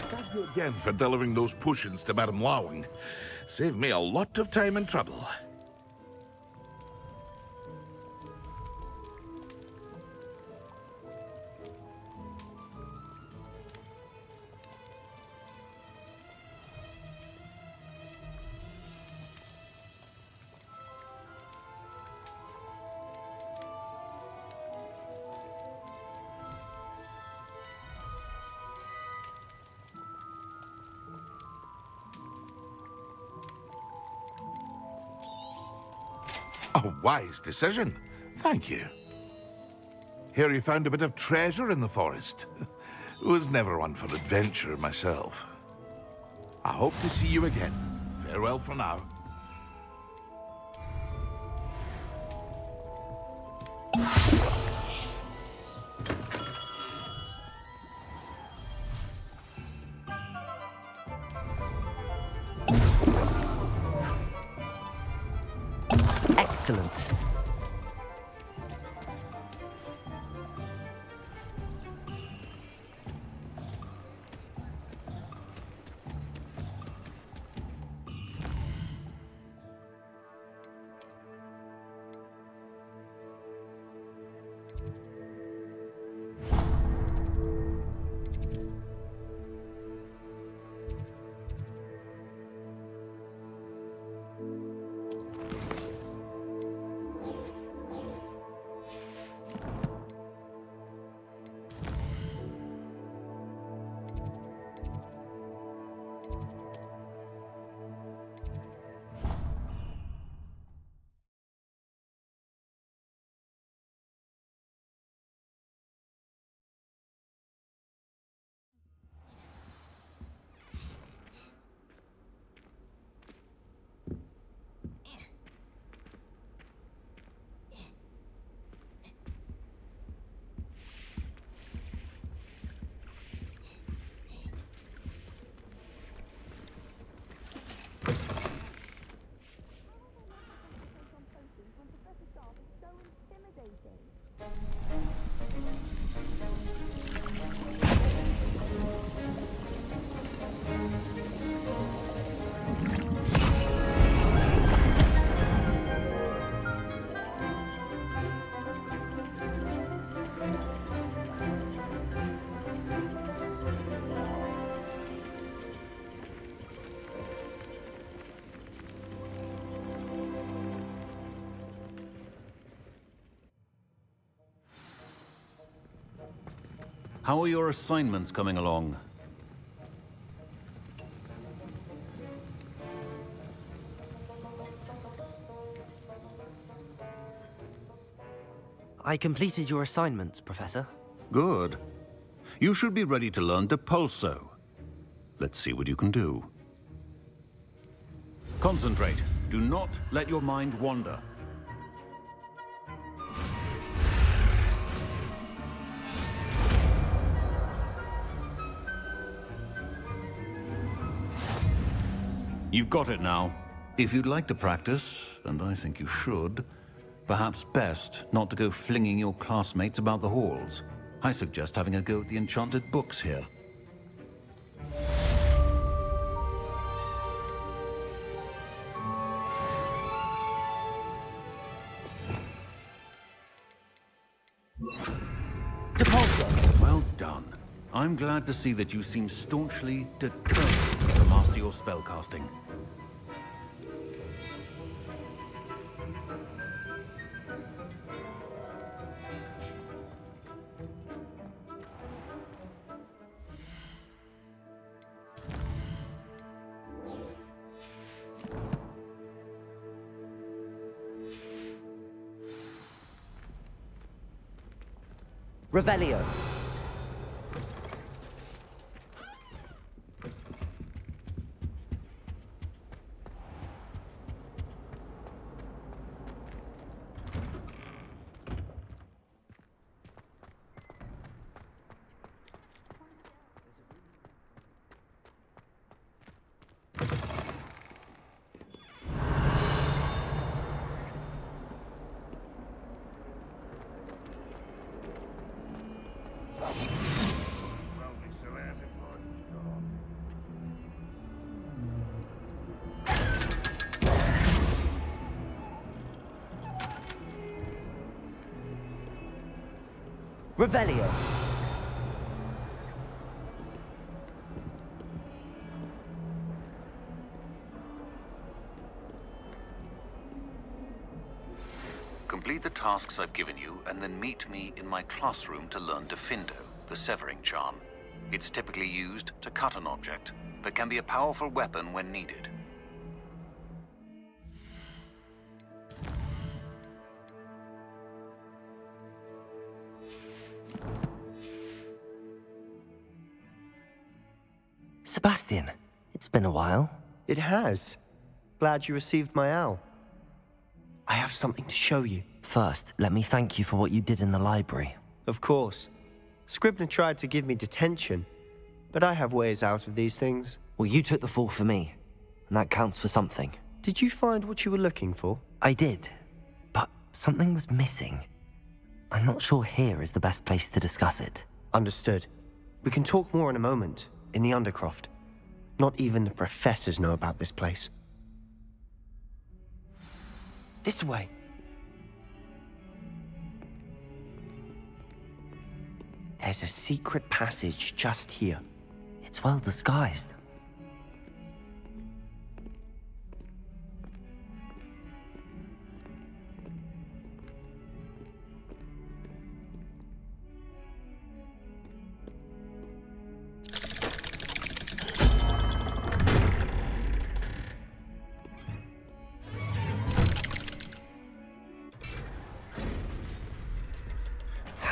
Thank you again for delivering those potions to Madame Lowing. Saved me a lot of time and trouble. A wise decision. Thank you. Hear you found a bit of treasure in the forest. Was never one for adventure myself. I hope to see you again. Farewell for now. Excellent. How are your assignments coming along? I completed your assignments, Professor. Good. You should be ready to learn Depulso. Let's see what you can do. Concentrate. Do not let your mind wander. You've got it now. If you'd like to practice, and I think you should, perhaps best not to go flinging your classmates about the halls. I suggest having a go at the enchanted books here. Depulso! Well done. I'm glad to see that you seem staunchly determined to master your spellcasting. Revelio. Revelio. Complete the tasks I've given you, and then meet me in my classroom to learn Defindo, the severing charm. It's typically used to cut an object, but can be a powerful weapon when needed. Sebastian, it's been a while. It has. Glad you received my owl. I have something to show you. First, let me thank you for what you did in the library. Of course. Scribner tried to give me detention, but I have ways out of these things. Well, you took the fall for me, and that counts for something. Did you find what you were looking for? I did, but something was missing. I'm not sure here is the best place to discuss it. Understood. We can talk more in a moment, in the Undercroft. Not even the professors know about this place. This way. There's a secret passage just here. It's well disguised.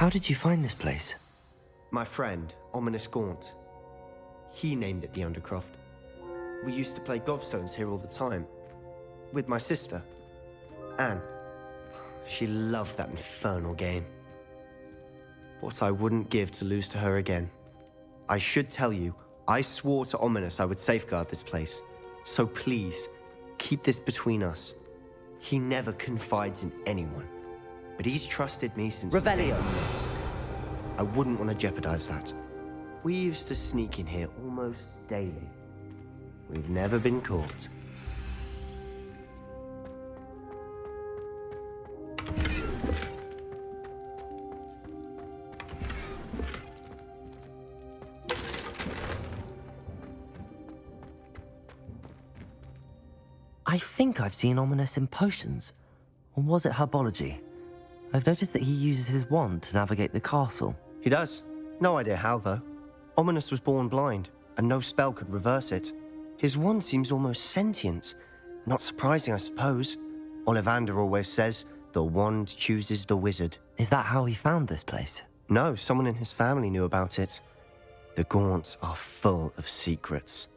How did you find this place? My friend, Ominous Gaunt. He named it the Undercroft. We used to play gobstones here all the time. With my sister, Anne. She loved that infernal game. What I wouldn't give to lose to her again. I should tell you, I swore to Ominous I would safeguard this place. So please, keep this between us. He never confides in anyone. But he's trusted me since Revelio. the day we met. I wouldn't want to jeopardize that. We used to sneak in here almost daily. We've never been caught. I think I've seen Ominous in potions. Or was it herbology? I've noticed that he uses his wand to navigate the castle. He does. No idea how, though. Ominous was born blind, and no spell could reverse it. His wand seems almost sentient. Not surprising, I suppose. Ollivander always says, the wand chooses the wizard. Is that how he found this place? No, someone in his family knew about it. The Gaunts are full of secrets.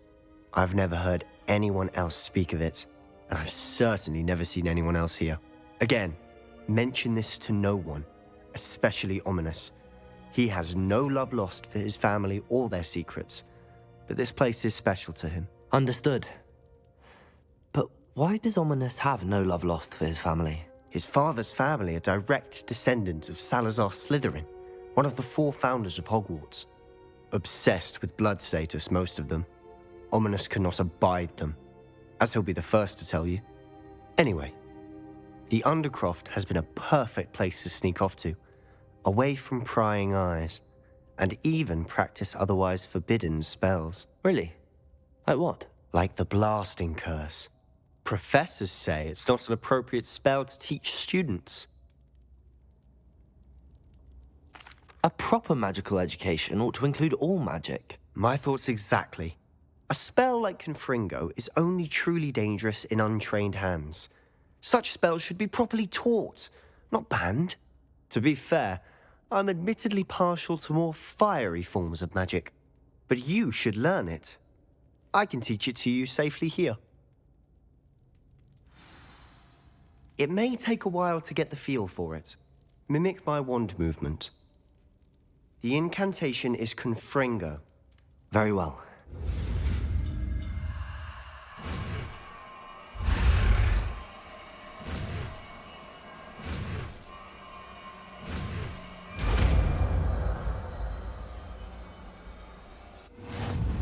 I've never heard anyone else speak of it, and I've certainly never seen anyone else here. Again, mention this to no one, especially Ominous. He has no love lost for his family or their secrets, but this place is special to him. Understood. But why does Ominous have no love lost for his family? His father's family are direct descendants of Salazar Slytherin, one of the 4 founders of Hogwarts. Obsessed with blood status, most of them. Ominous cannot abide them, as he'll be the first to tell you. Anyway, the Undercroft has been a perfect place to sneak off to, away from prying eyes, and even practice otherwise forbidden spells. Really? Like what? Like the blasting curse. Professors say it's not an appropriate spell to teach students. A proper magical education ought to include all magic. My thoughts exactly. A spell like Confringo is only truly dangerous in untrained hands. Such spells should be properly taught, not banned. To be fair, I'm admittedly partial to more fiery forms of magic. But you should learn it. I can teach it to you safely here. It may take a while to get the feel for it. Mimic my wand movement. The incantation is Confringo. Very well.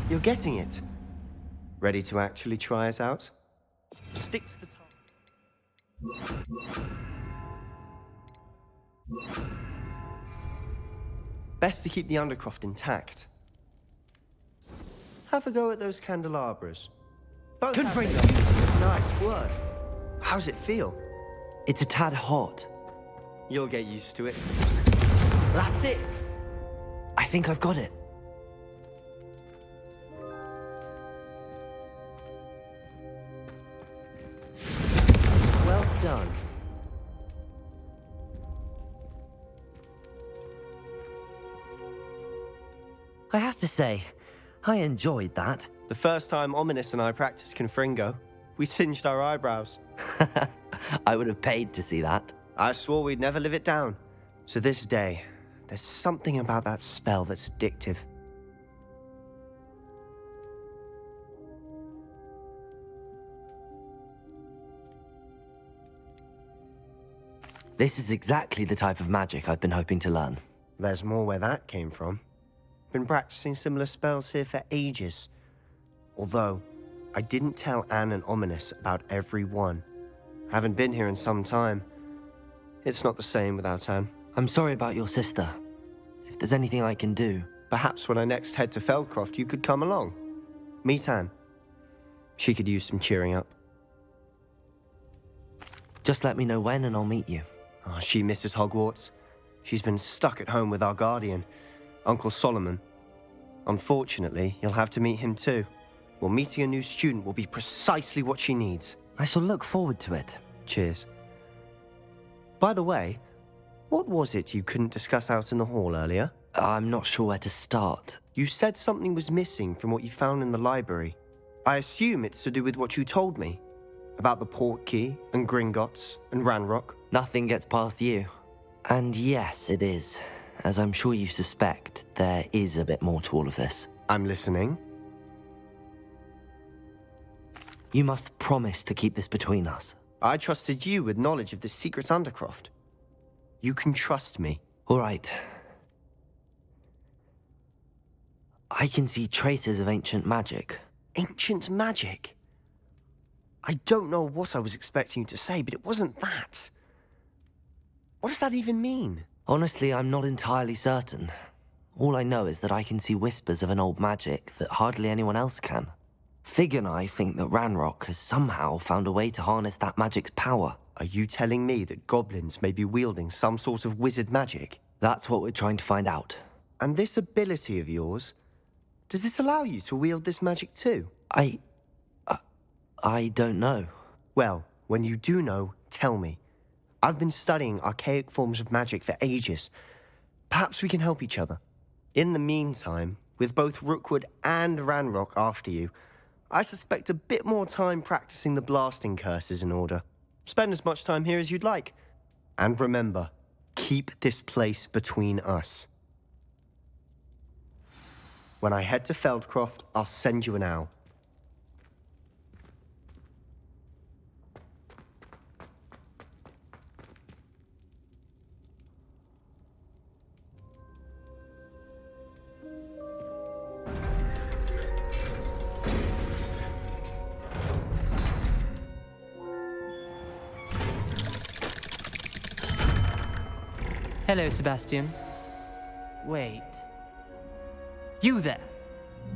You're getting it. Ready to actually try it out? Stick to the target. Best to keep the Undercroft intact. Have a go at those candelabras. Confringo! Nice work. How's it feel? It's a tad hot. You'll get used to it. That's it! I think I've got it. Well done. I have to say, I enjoyed that. The first time Ominous and I practiced Confringo, we singed our eyebrows. I would have paid to see that. I swore we'd never live it down. To this day, there's something about that spell that's addictive. This is exactly the type of magic I've been hoping to learn. There's more where that came from. Been practicing similar spells here for ages. Although, I didn't tell Anne and Ominous about every one. Haven't been here in some time. It's not the same without Anne. I'm sorry about your sister. If there's anything I can do... Perhaps when I next head to Feldcroft, you could come along. Meet Anne. She could use some cheering up. Just let me know when and I'll meet you. Oh, she misses Hogwarts. She's been stuck at home with our guardian, Uncle Solomon. Unfortunately, you'll have to meet him too. Well, meeting a new student will be precisely what she needs. I shall look forward to it. Cheers. By the way, what was it you couldn't discuss out in the hall earlier? I'm not sure where to start. You said something was missing from what you found in the library. I assume it's to do with what you told me. About the Portkey, and Gringotts, and Ranrock. Nothing gets past you. And yes, it is. As I'm sure you suspect, there is a bit more to all of this. I'm listening. You must promise to keep this between us. I trusted you with knowledge of the secret Undercroft. You can trust me. All right. I can see traces of ancient magic. Ancient magic? I don't know what I was expecting you to say, but it wasn't that. What does that even mean? Honestly, I'm not entirely certain. All I know is that I can see whispers of an old magic that hardly anyone else can. Fig and I think that Ranrock has somehow found a way to harness that magic's power. Are you telling me that goblins may be wielding some sort of wizard magic? That's what we're trying to find out. And this ability of yours, does it allow you to wield this magic too? I don't know. Well, when you do know, tell me. I've been studying archaic forms of magic for ages. Perhaps we can help each other. In the meantime, with both Rookwood and Ranrock after you, I suspect a bit more time practicing the blasting curse is in order. Spend as much time here as you'd like. And remember, keep this place between us. When I head to Feldcroft, I'll send you an owl. Hello, Sebastian. Wait. You there?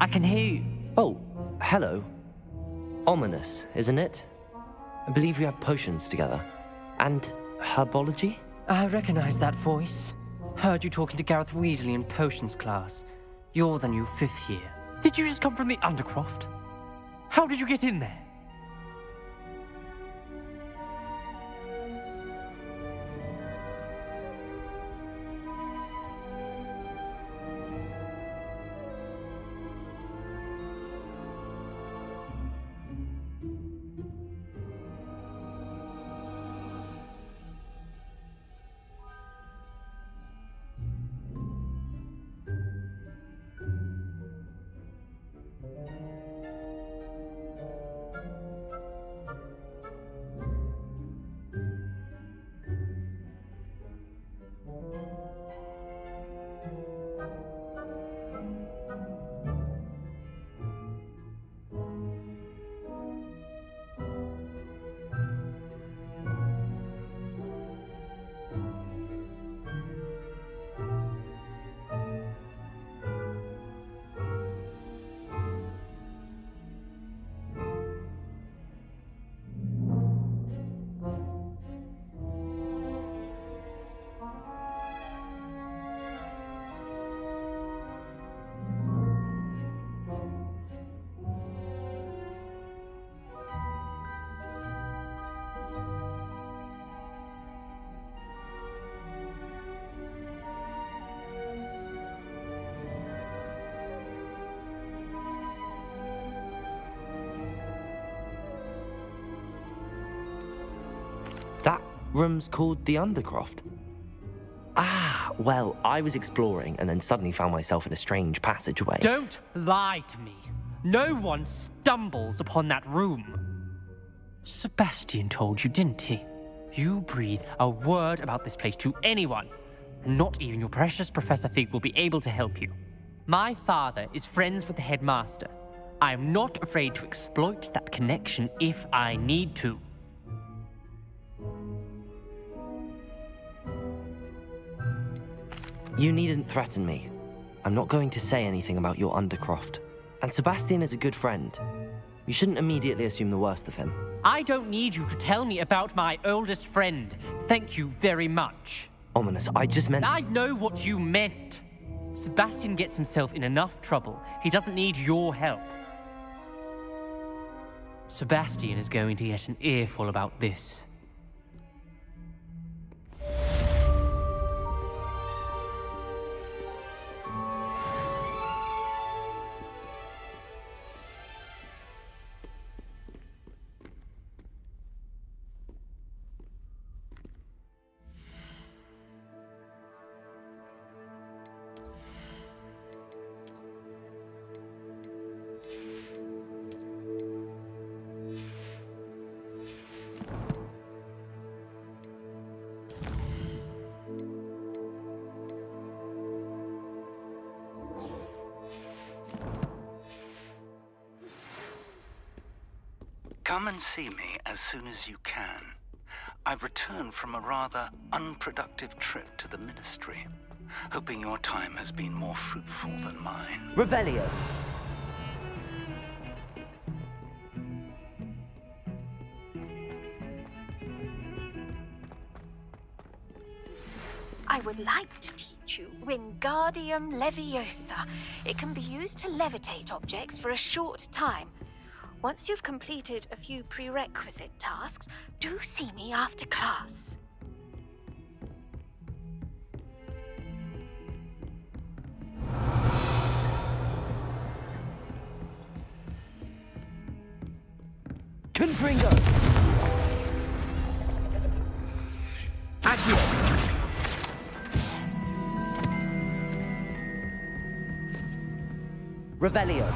I can hear you. Oh, hello. Ominous, isn't it? I believe we have potions together. And herbology? I recognize that voice. Heard you talking to Gareth Weasley in potions class. You're the new 5th year. Did you just come from the Undercroft? How did you get in there? That room's called the Undercroft. Ah, well, I was exploring and then suddenly found myself in a strange passageway. Don't lie to me. No one stumbles upon that room. Sebastian told you, didn't he? You breathe a word about this place to anyone, and not even your precious Professor Fig will be able to help you. My father is friends with the headmaster. I am not afraid to exploit that connection if I need to. You needn't threaten me. I'm not going to say anything about your Undercroft. And Sebastian is a good friend. You shouldn't immediately assume the worst of him. I don't need you to tell me about my oldest friend. Thank you very much. Ominous, I just meant... I know what you meant. Sebastian gets himself in enough trouble. He doesn't need your help. Sebastian is going to get an earful about this. Come and see me as soon as you can. I've returned from a rather unproductive trip to the Ministry, hoping your time has been more fruitful than mine. Revelio! I would like to teach virtue, Wingardium Leviosa. It can be used to levitate objects for a short time. Once you've completed a few prerequisite tasks, do see me after class. Confringo! Accio! Revelio.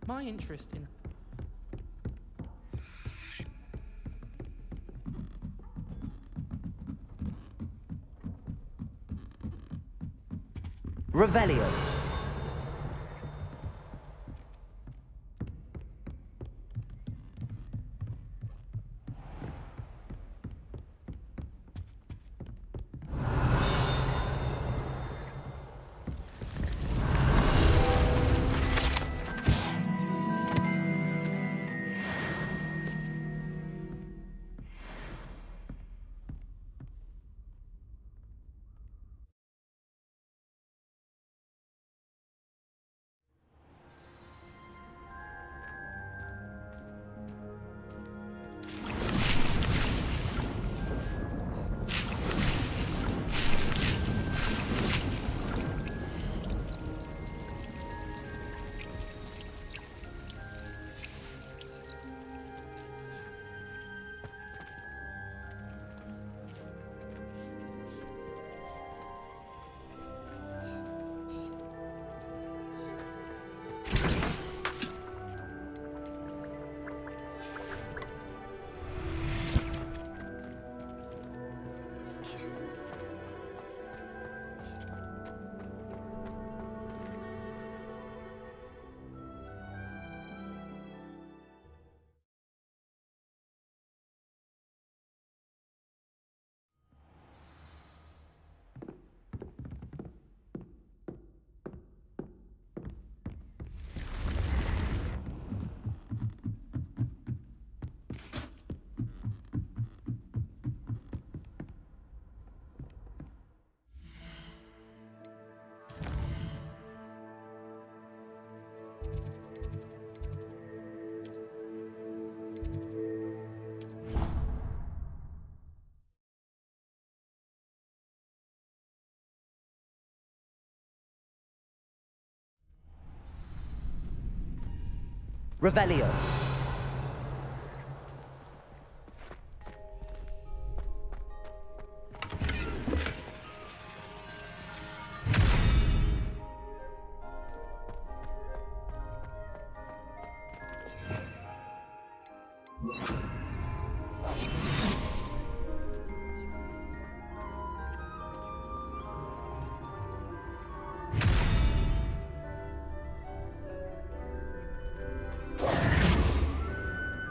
My interest in... Revelio. Revelio.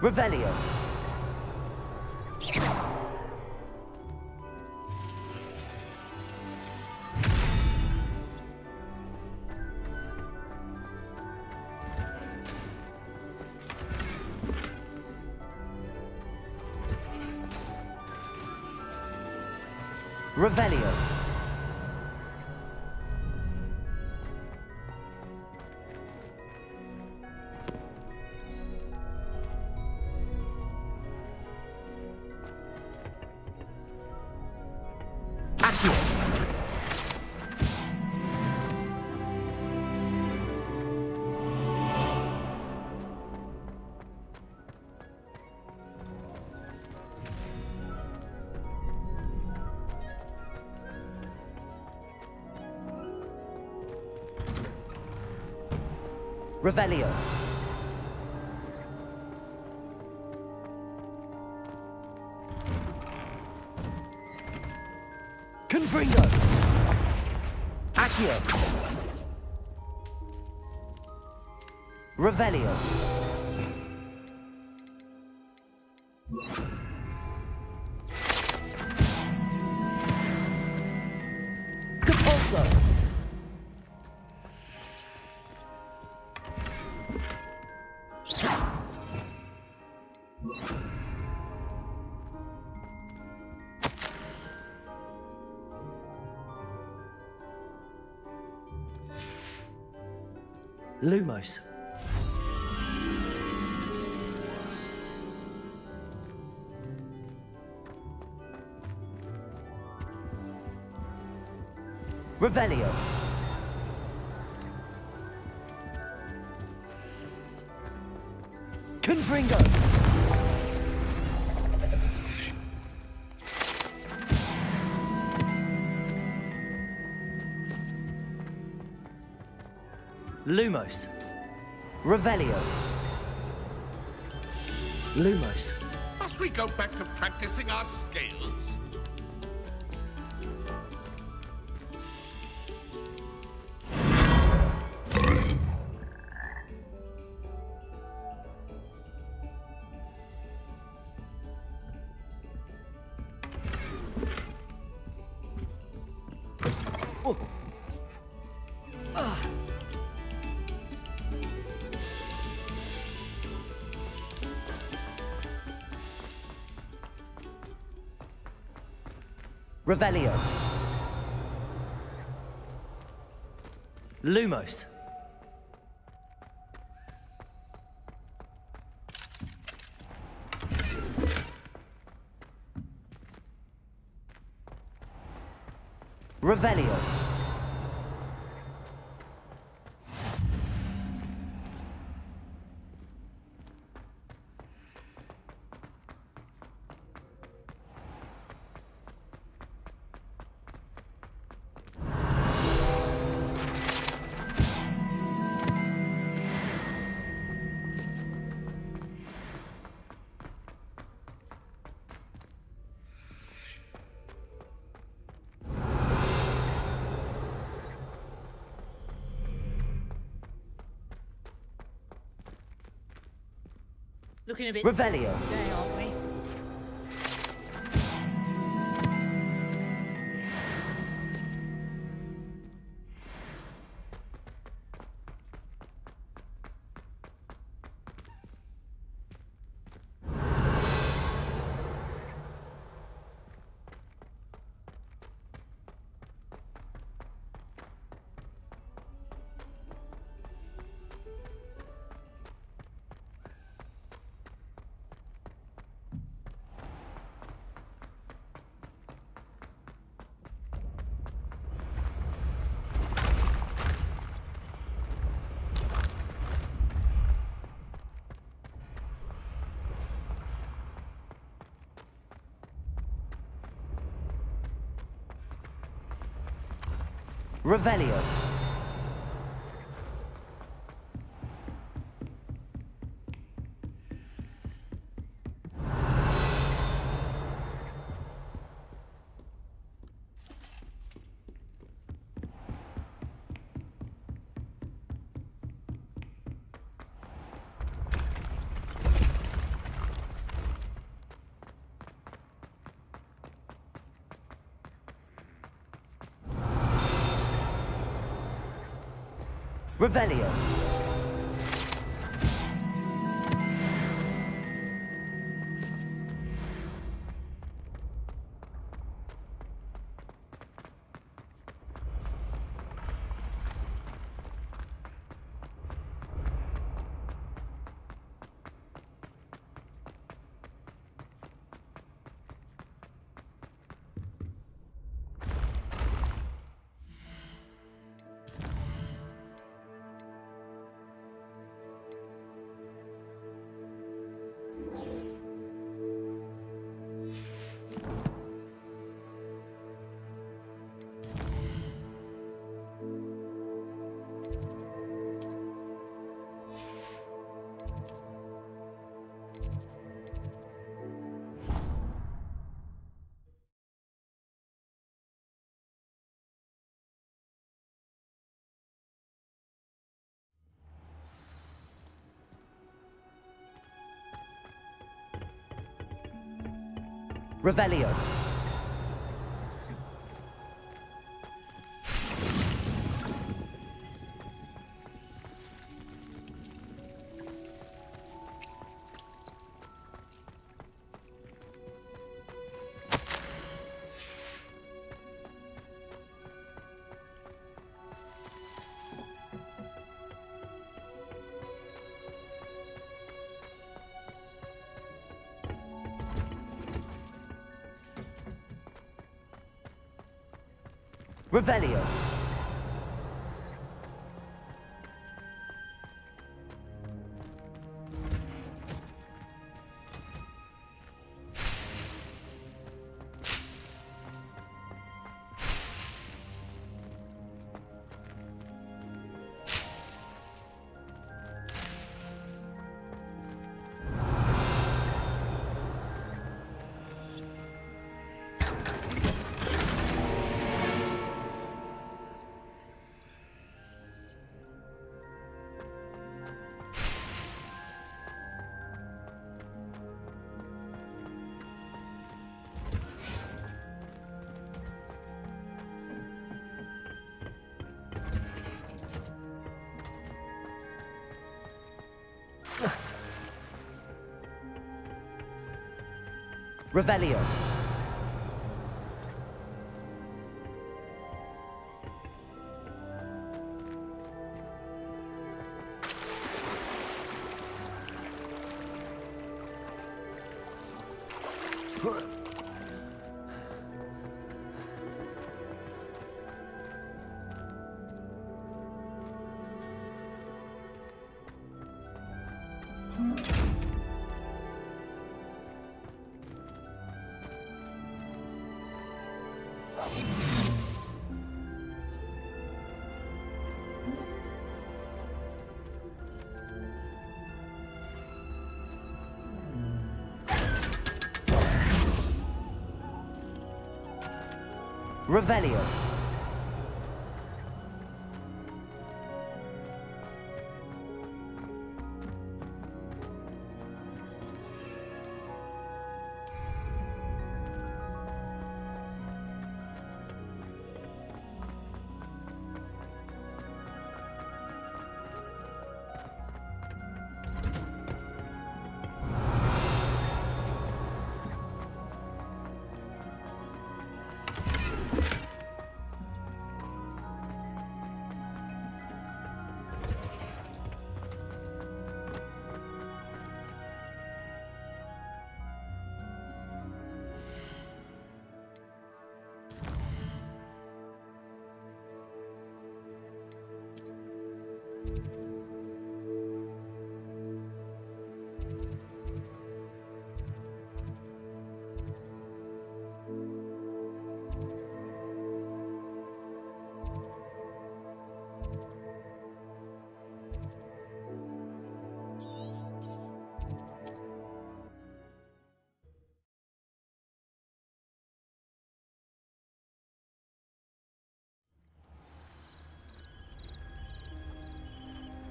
Revelio. Revelio. Revelio. Confringo. Confringo! Accio! Revelio! Compulso! Lumos. Revelio. Confringo. Lumos. Revelio. Lumos. Must we go back to practicing our scales? Revelio. Lumos. Revelio. Looking a bit Revelio. today, aren't we? Revelio. Revelio. Revelio. Revelio. Revelio. Revelio.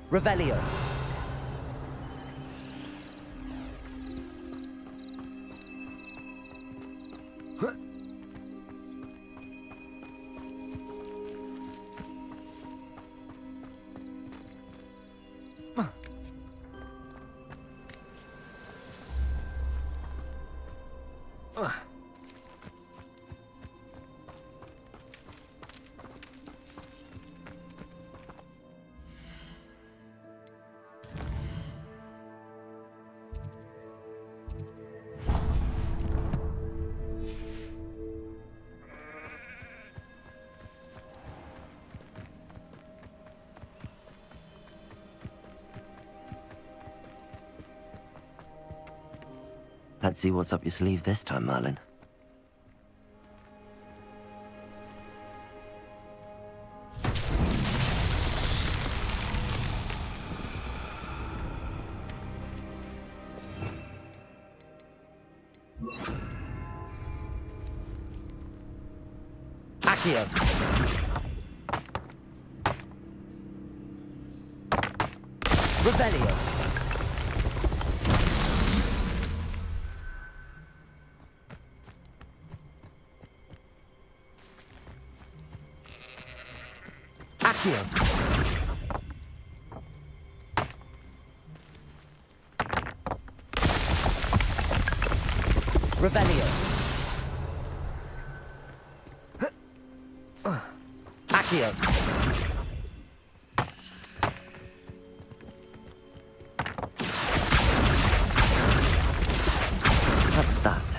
Revelio. Let's see what's up your sleeve this time, Merlin. Accio. Revelio. Revelio. Accio. What's that?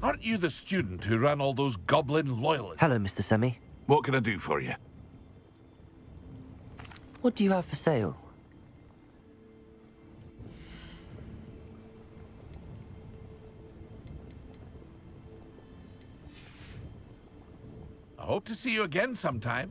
Aren't you the student who ran all those goblin loyalists? Hello, Mr. Semi. What can I do for you? What do you have for sale? I hope to see you again sometime.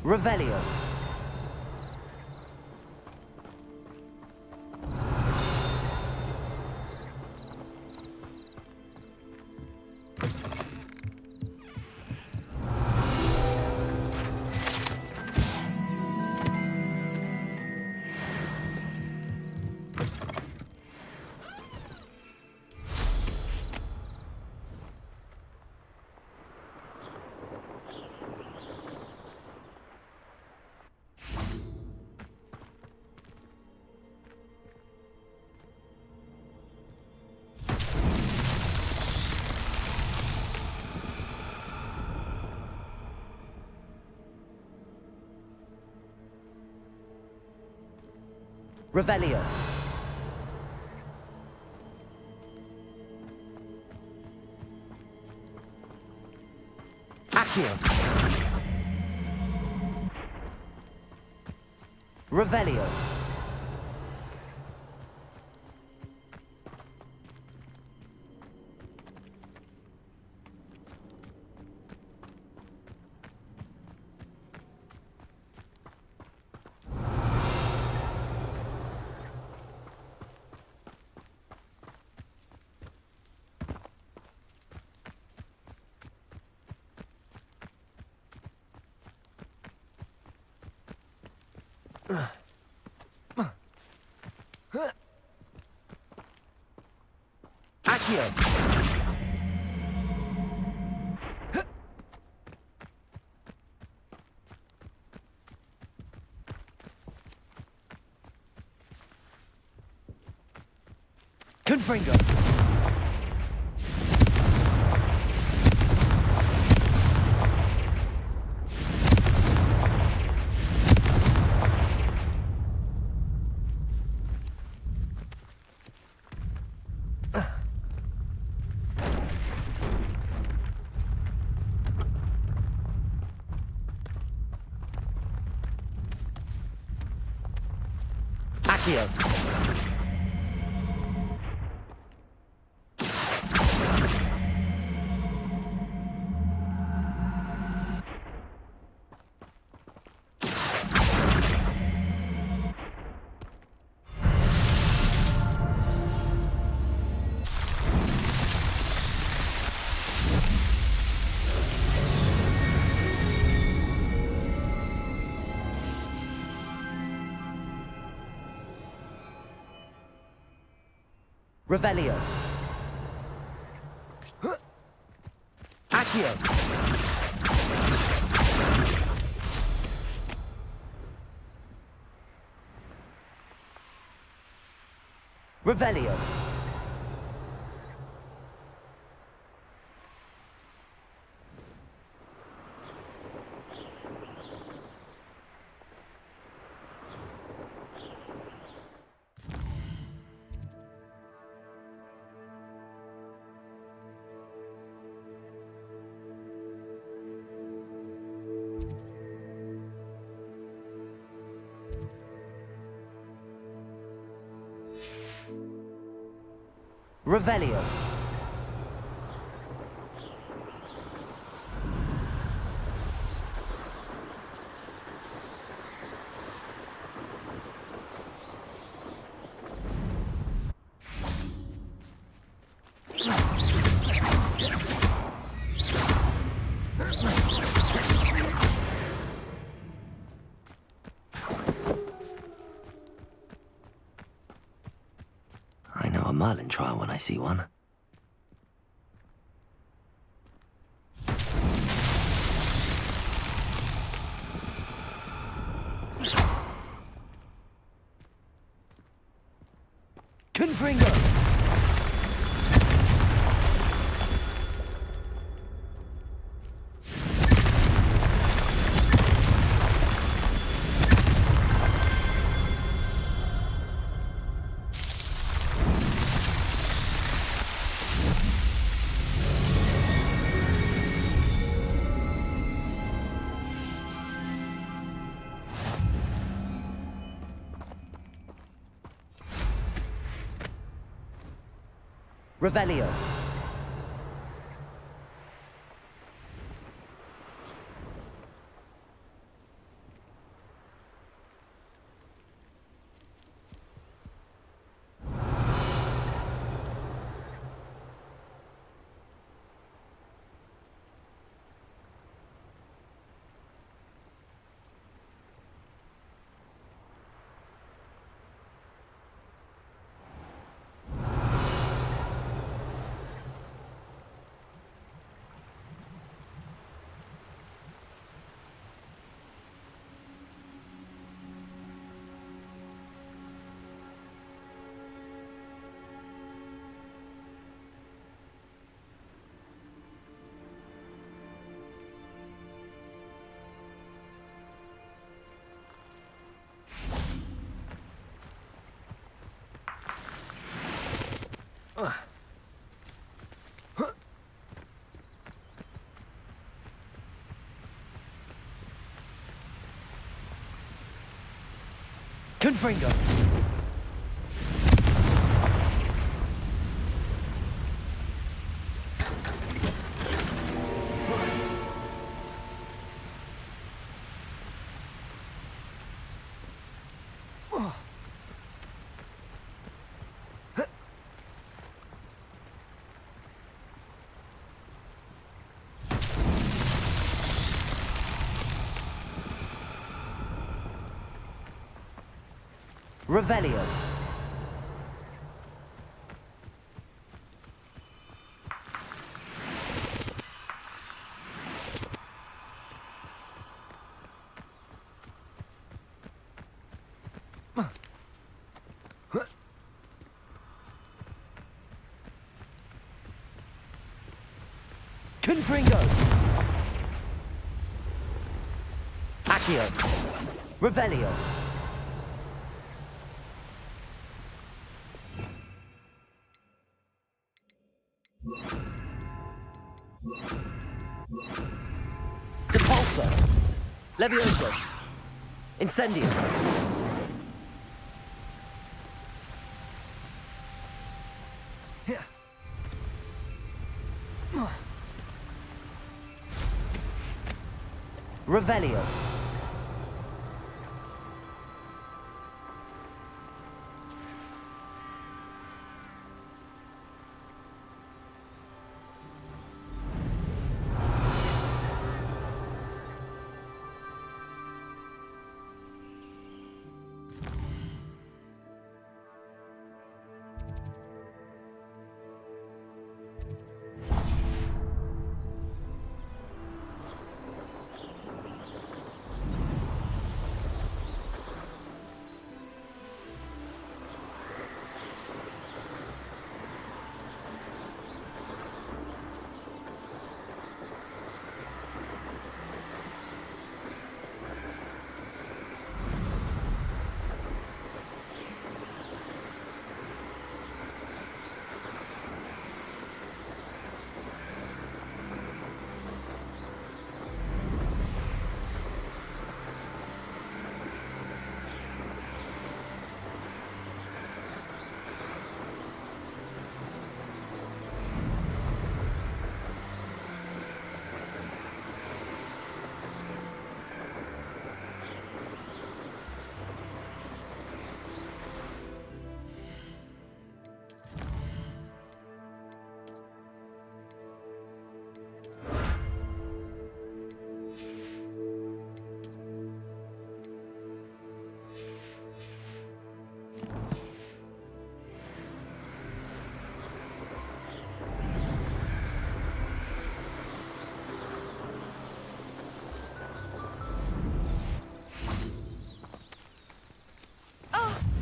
Revelio. Revelio. Accio. Revelio. Accio. Confringo. Accio. Revelio. Accio. Revelio. Revelio. I know a Merlin trial when I see one. Confringo! Revelio. Confringo! Revelio. Confringo. Accio. Revelio. Depulso. Levioso. Incendio. Revelio.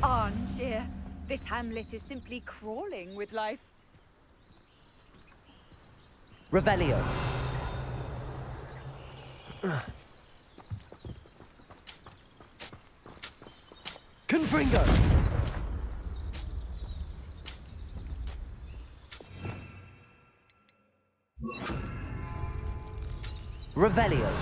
Angier, this hamlet is simply crawling with life. Revelio. Confringo. Revelio.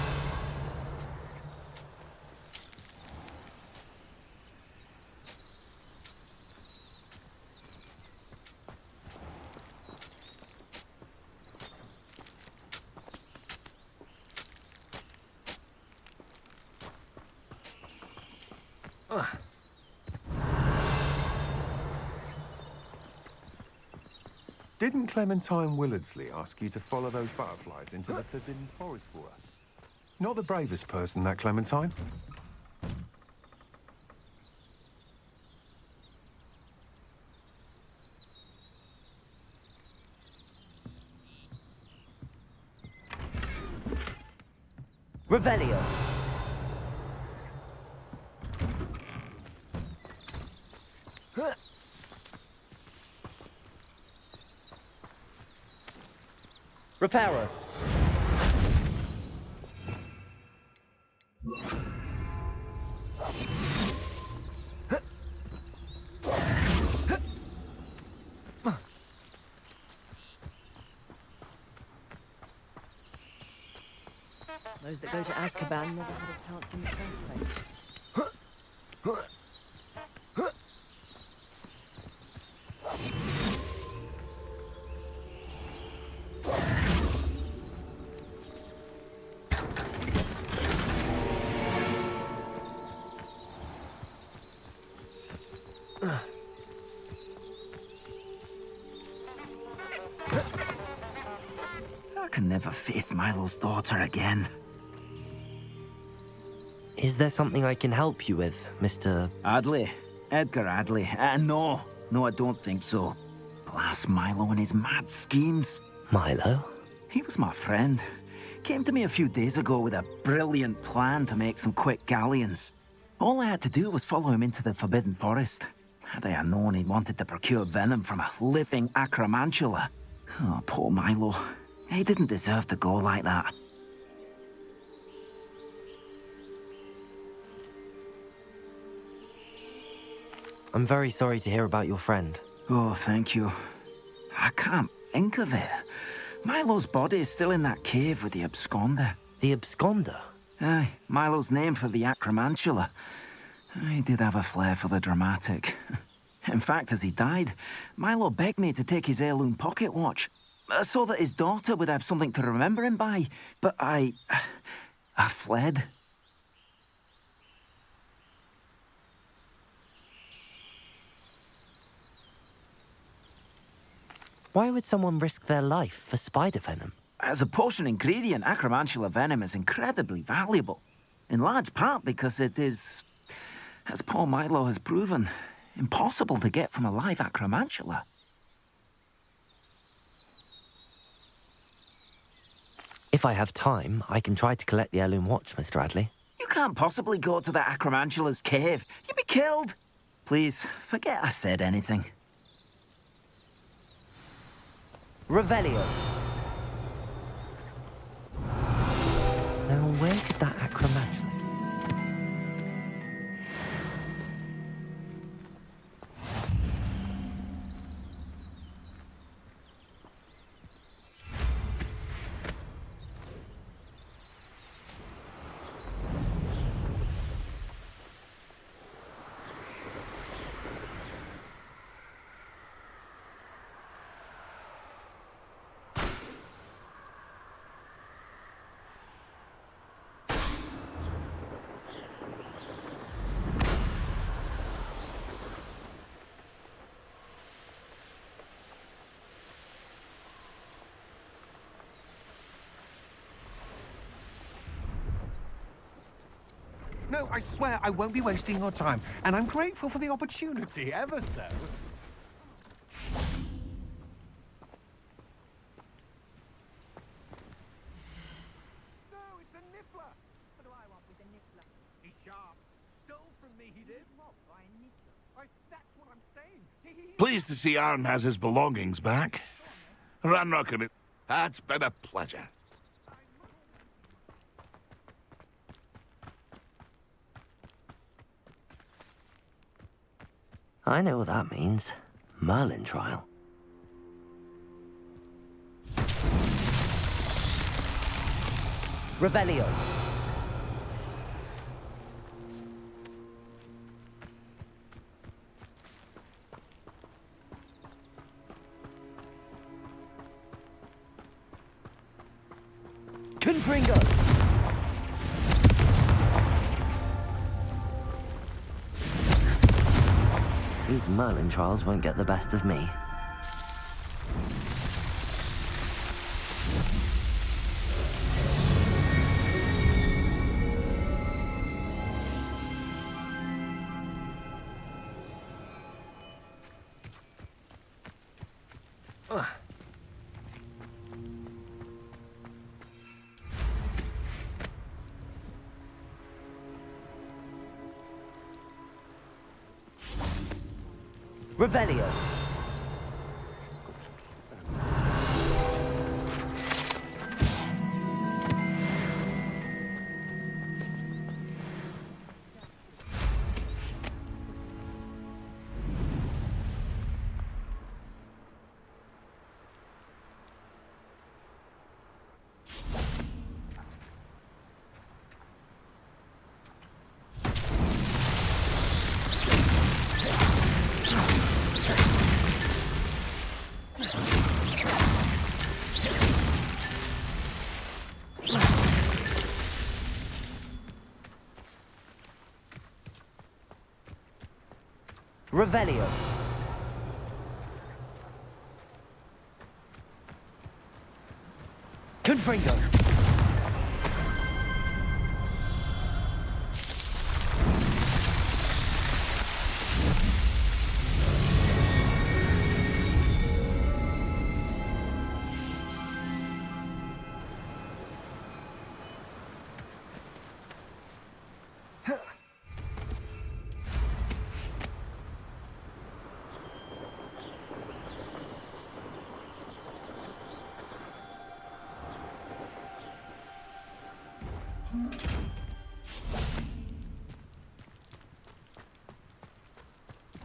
Didn't Clementine Willardsley ask you to follow those butterflies into the forbidden forest for her? Not the bravest person, that Clementine. Revelio. Reparo. Those that go to Azkaban never had a chance in the first place. never face Milo's daughter again. Is there something I can help you with, Mr. Adley? Edgar Adley? No, I don't think so. Blast Milo and his mad schemes. Milo? He was my friend. Came to me a few days ago with a brilliant plan to make some quick galleons. All I had to do was follow him into the Forbidden Forest. Had I known he wanted to procure venom from a living acromantula. Oh, poor Milo. He didn't deserve to go like that. I'm very sorry to hear about your friend. Oh, thank you. I can't think of it. Milo's body is still in that cave with the absconder. The absconder? Aye, Milo's name for the acromantula. He did have a flair for the dramatic. In fact, as he died, Milo begged me to take his heirloom pocket watch, so that his daughter would have something to remember him by. But I fled. Why would someone risk their life for spider venom? As a potion ingredient, acromantula venom is incredibly valuable. In large part because it is, as poor Milo has proven, impossible to get from a live acromantula. If I have time, I can try to collect the heirloom watch, Mr. Adley. You can't possibly go to the acromantula's cave. You'd be killed. Please, forget I said anything. Revelio. Now, where could that acromantula... No, I swear I won't be wasting your time, and I'm grateful for the opportunity, ever so. No, it's a niffler! What do I want with a niffler? He's sharp. Stole from me, he did. What, by a niffler? That's what I'm saying. Pleased to see Aaron has his belongings back. Ranrock and it. That's been a pleasure. I know what that means. Merlin trial. Revelio. Confringo. These Merlin trials won't get the best of me. Revelio. Revelio. Fringo.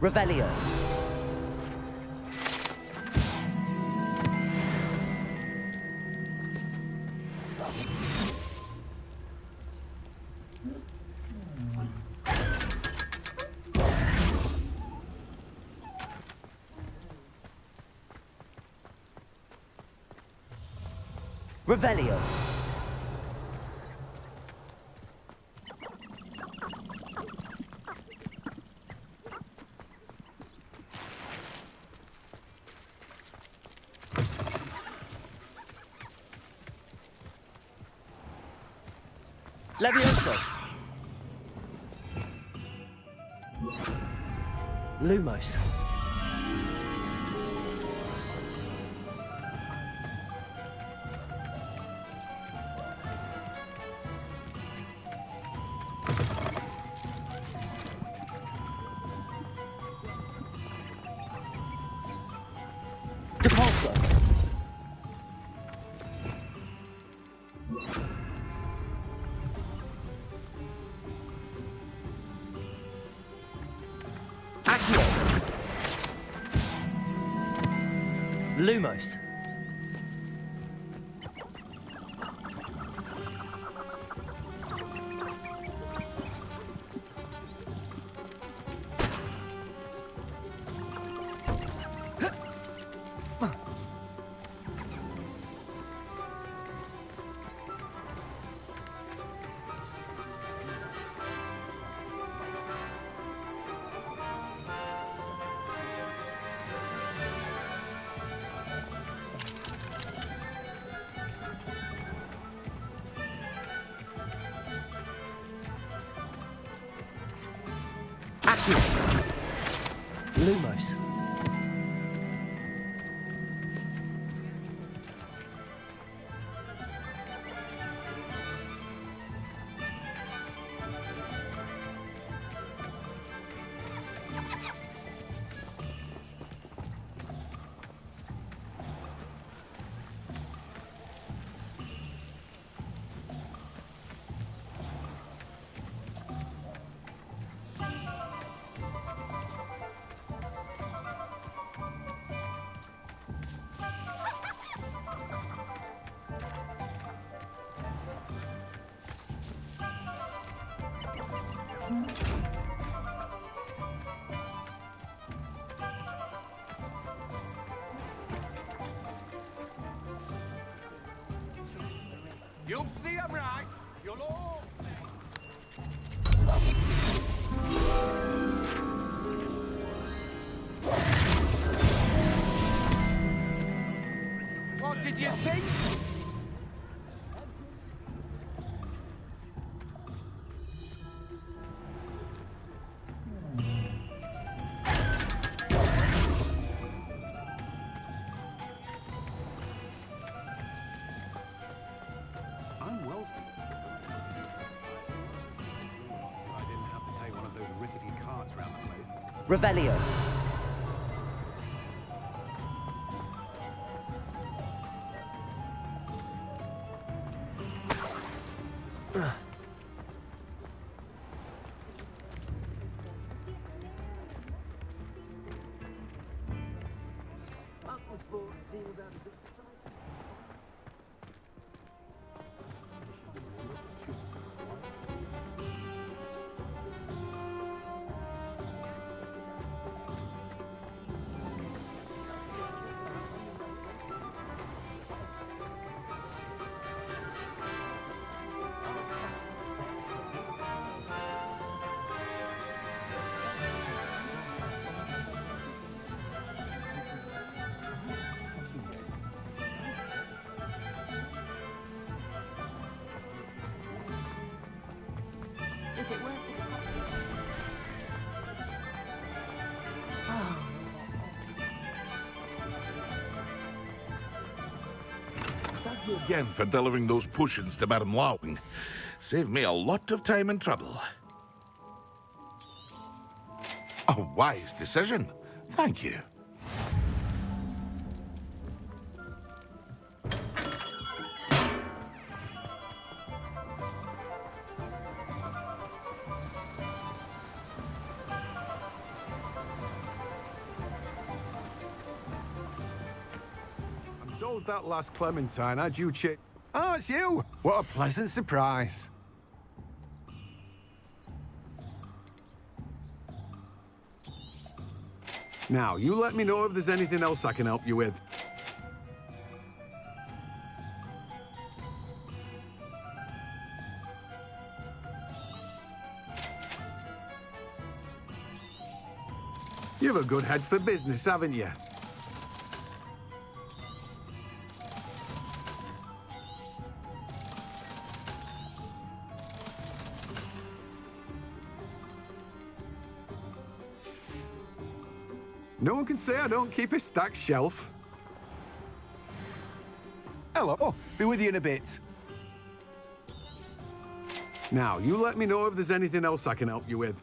Revelio. Revelio. Levioso. Lumos. Depulso. Accio. Lumos. Lumos. You'll see I'm right. You'll all... What did you think? I'm well. I didn't have to take one of those rickety carts round the place. Revelio. again for delivering those potions to Madame Lawing. Saved me a lot of time and trouble. A wise decision. Thank you. I'm told that last Clementine had you Oh, it's you! What a pleasant surprise. Now, you let me know if there's anything else I can help you with. You've a good head for business, haven't you? No one can say I don't keep a stacked shelf. Hello, be with you in a bit. Now, you let me know if there's anything else I can help you with.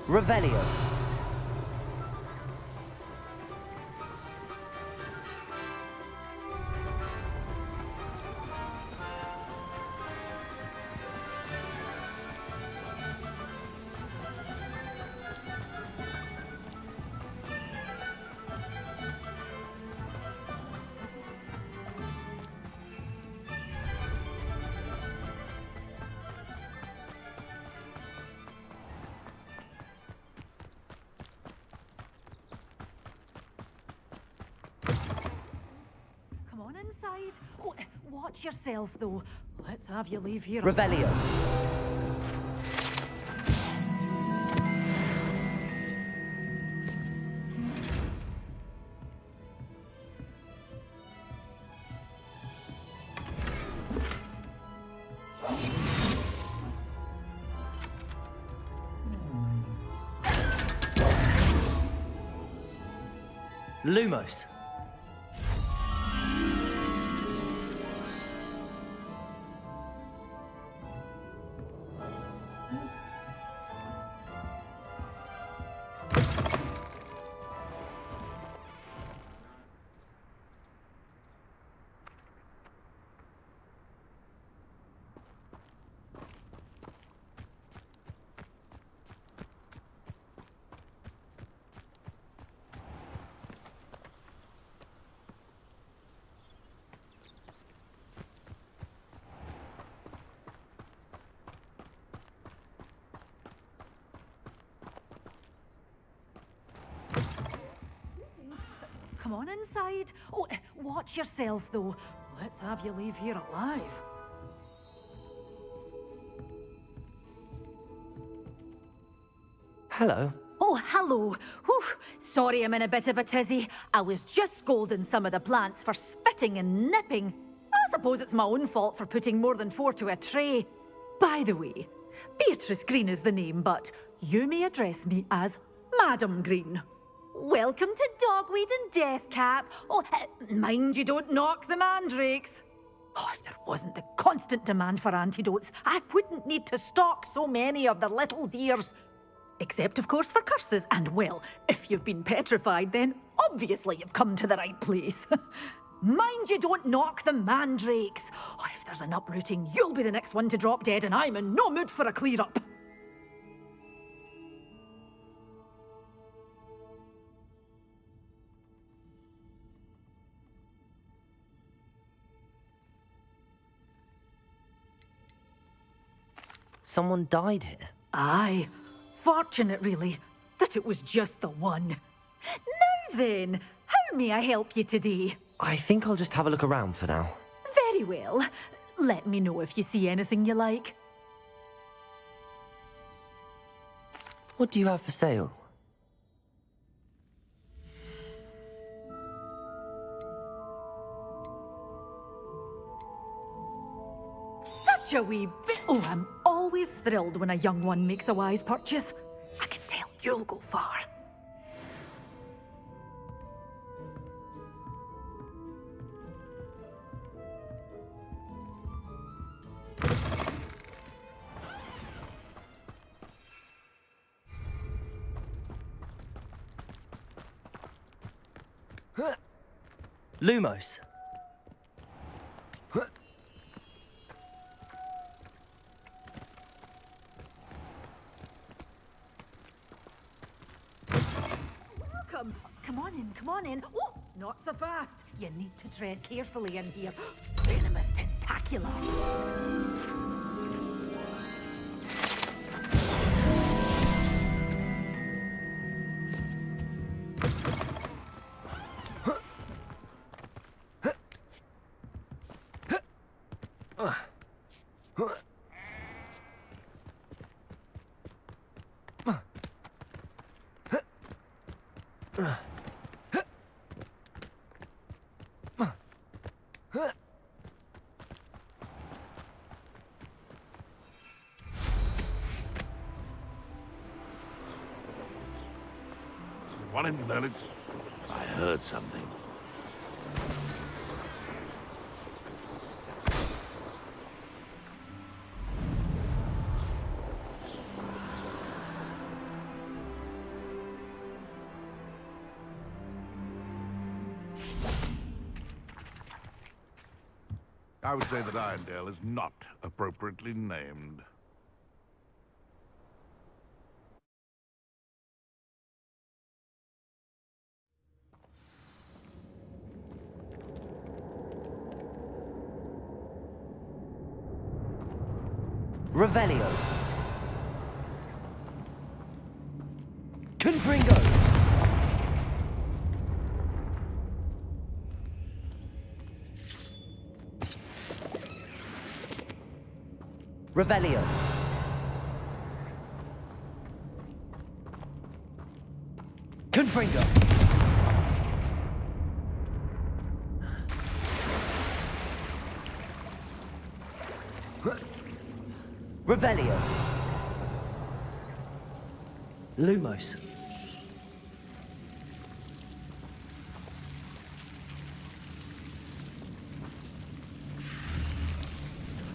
Revelio. Come on inside. Oh, watch yourself, though. Let's have you leave here. Revelio. Lumos. Come on inside. Oh, watch yourself, though. Let's have you leave here alive. Hello. Oh, hello. Whew. Sorry I'm in a bit of a tizzy. I was just scolding some of the plants for spitting and nipping. I suppose it's my own fault for putting more than 4 to a tray. By the way, Beatrice Green is the name, but you may address me as Madam Green. Welcome to Dogweed and Deathcap. Oh, mind you don't knock the mandrakes. Oh, if there wasn't the constant demand for antidotes, I wouldn't need to stock so many of the little dears. Except, of course, for curses. And, well, if you've been petrified, then obviously you've come to the right place. Mind you don't knock the mandrakes. Oh, if there's an uprooting, you'll be the next one to drop dead, and I'm in no mood for a clear-up. Someone died here? Aye. Fortunate, really, that it was just the one. Now then, how may I help you today? I think I'll just have a look around for now. Very well. Let me know if you see anything you like. What do you have for sale? Such a wee bit. Oh, I'm always thrilled when a young one makes a wise purchase. I can tell you'll go far. Lumos. Welcome. Come on in, come on in. Oh, not so fast. You need to tread carefully in here. Venomous tentacular. One minute. I heard something. I would say that Irondale is not appropriately named. Revelio. Confringo. Revelio. Confringo. Revelio. Lumos.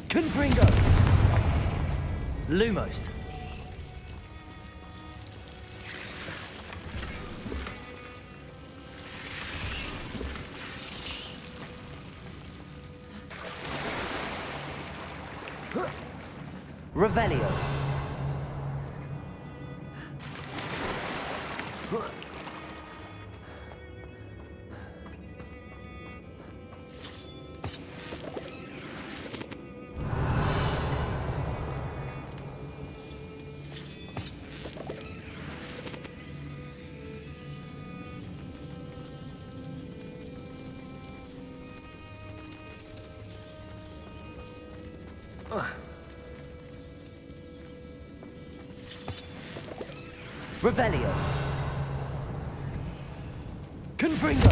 Confringo. Lumos. Revelio. Revelio. Confringo.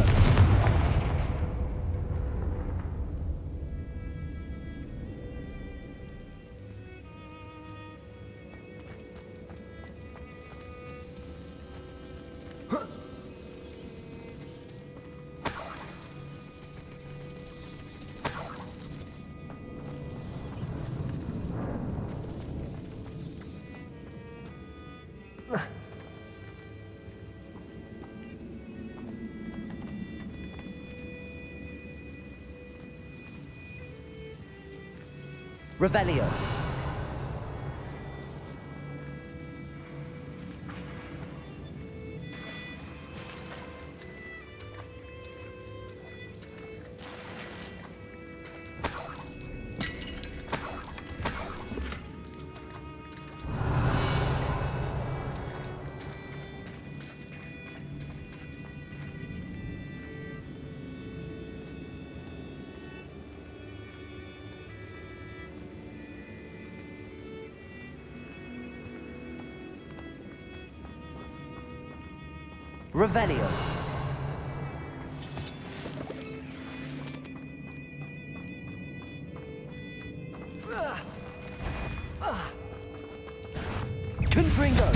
Revelio. Revelio. Confringo.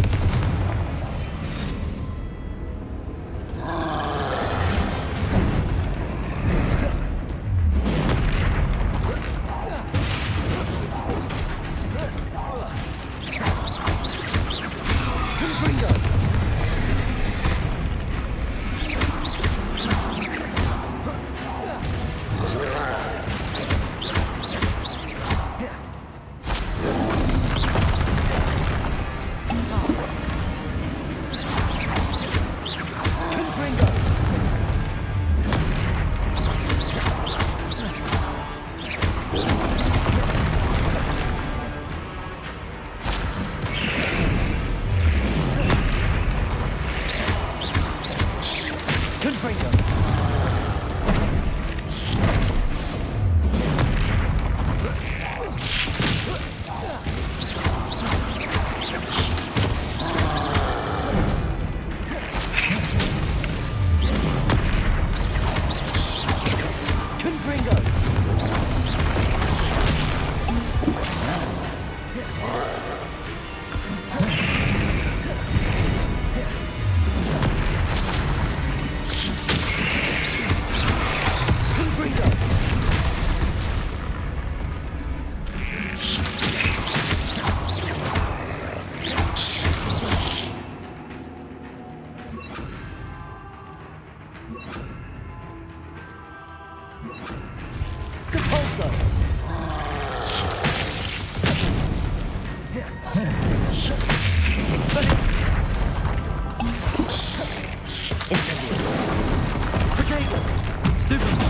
Confringo. Compulso! Expelling! Incendio! Potato! Stupefy!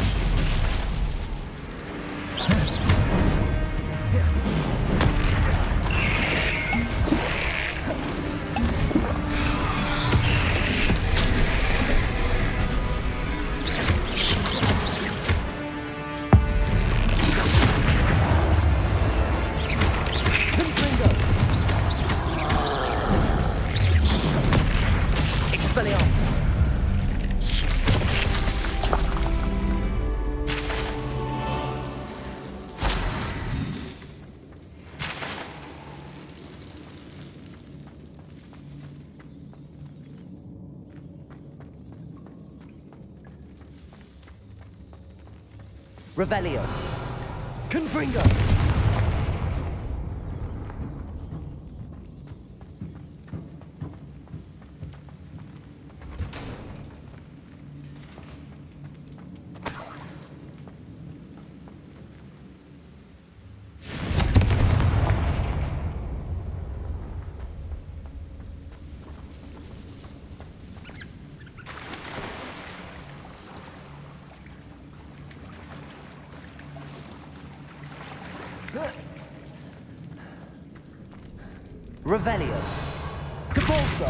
Expelliarmus! Revelio! Confringo! Revelio. Compulso.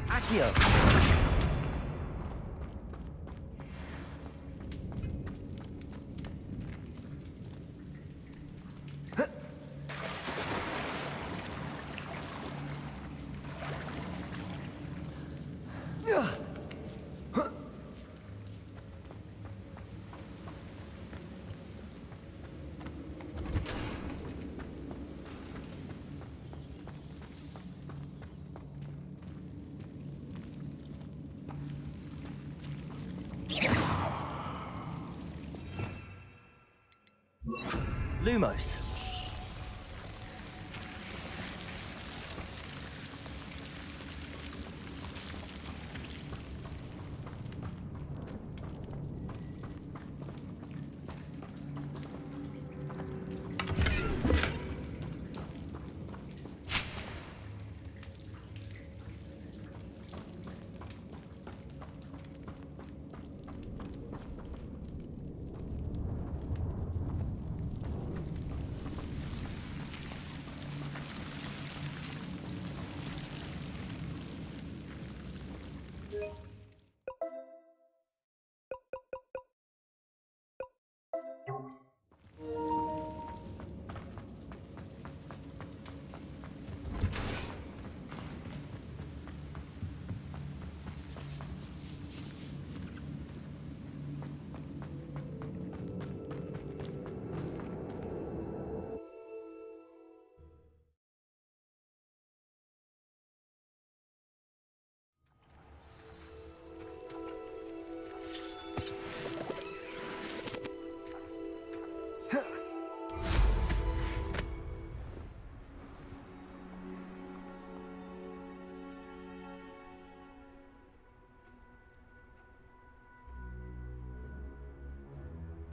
Accio. Lumos.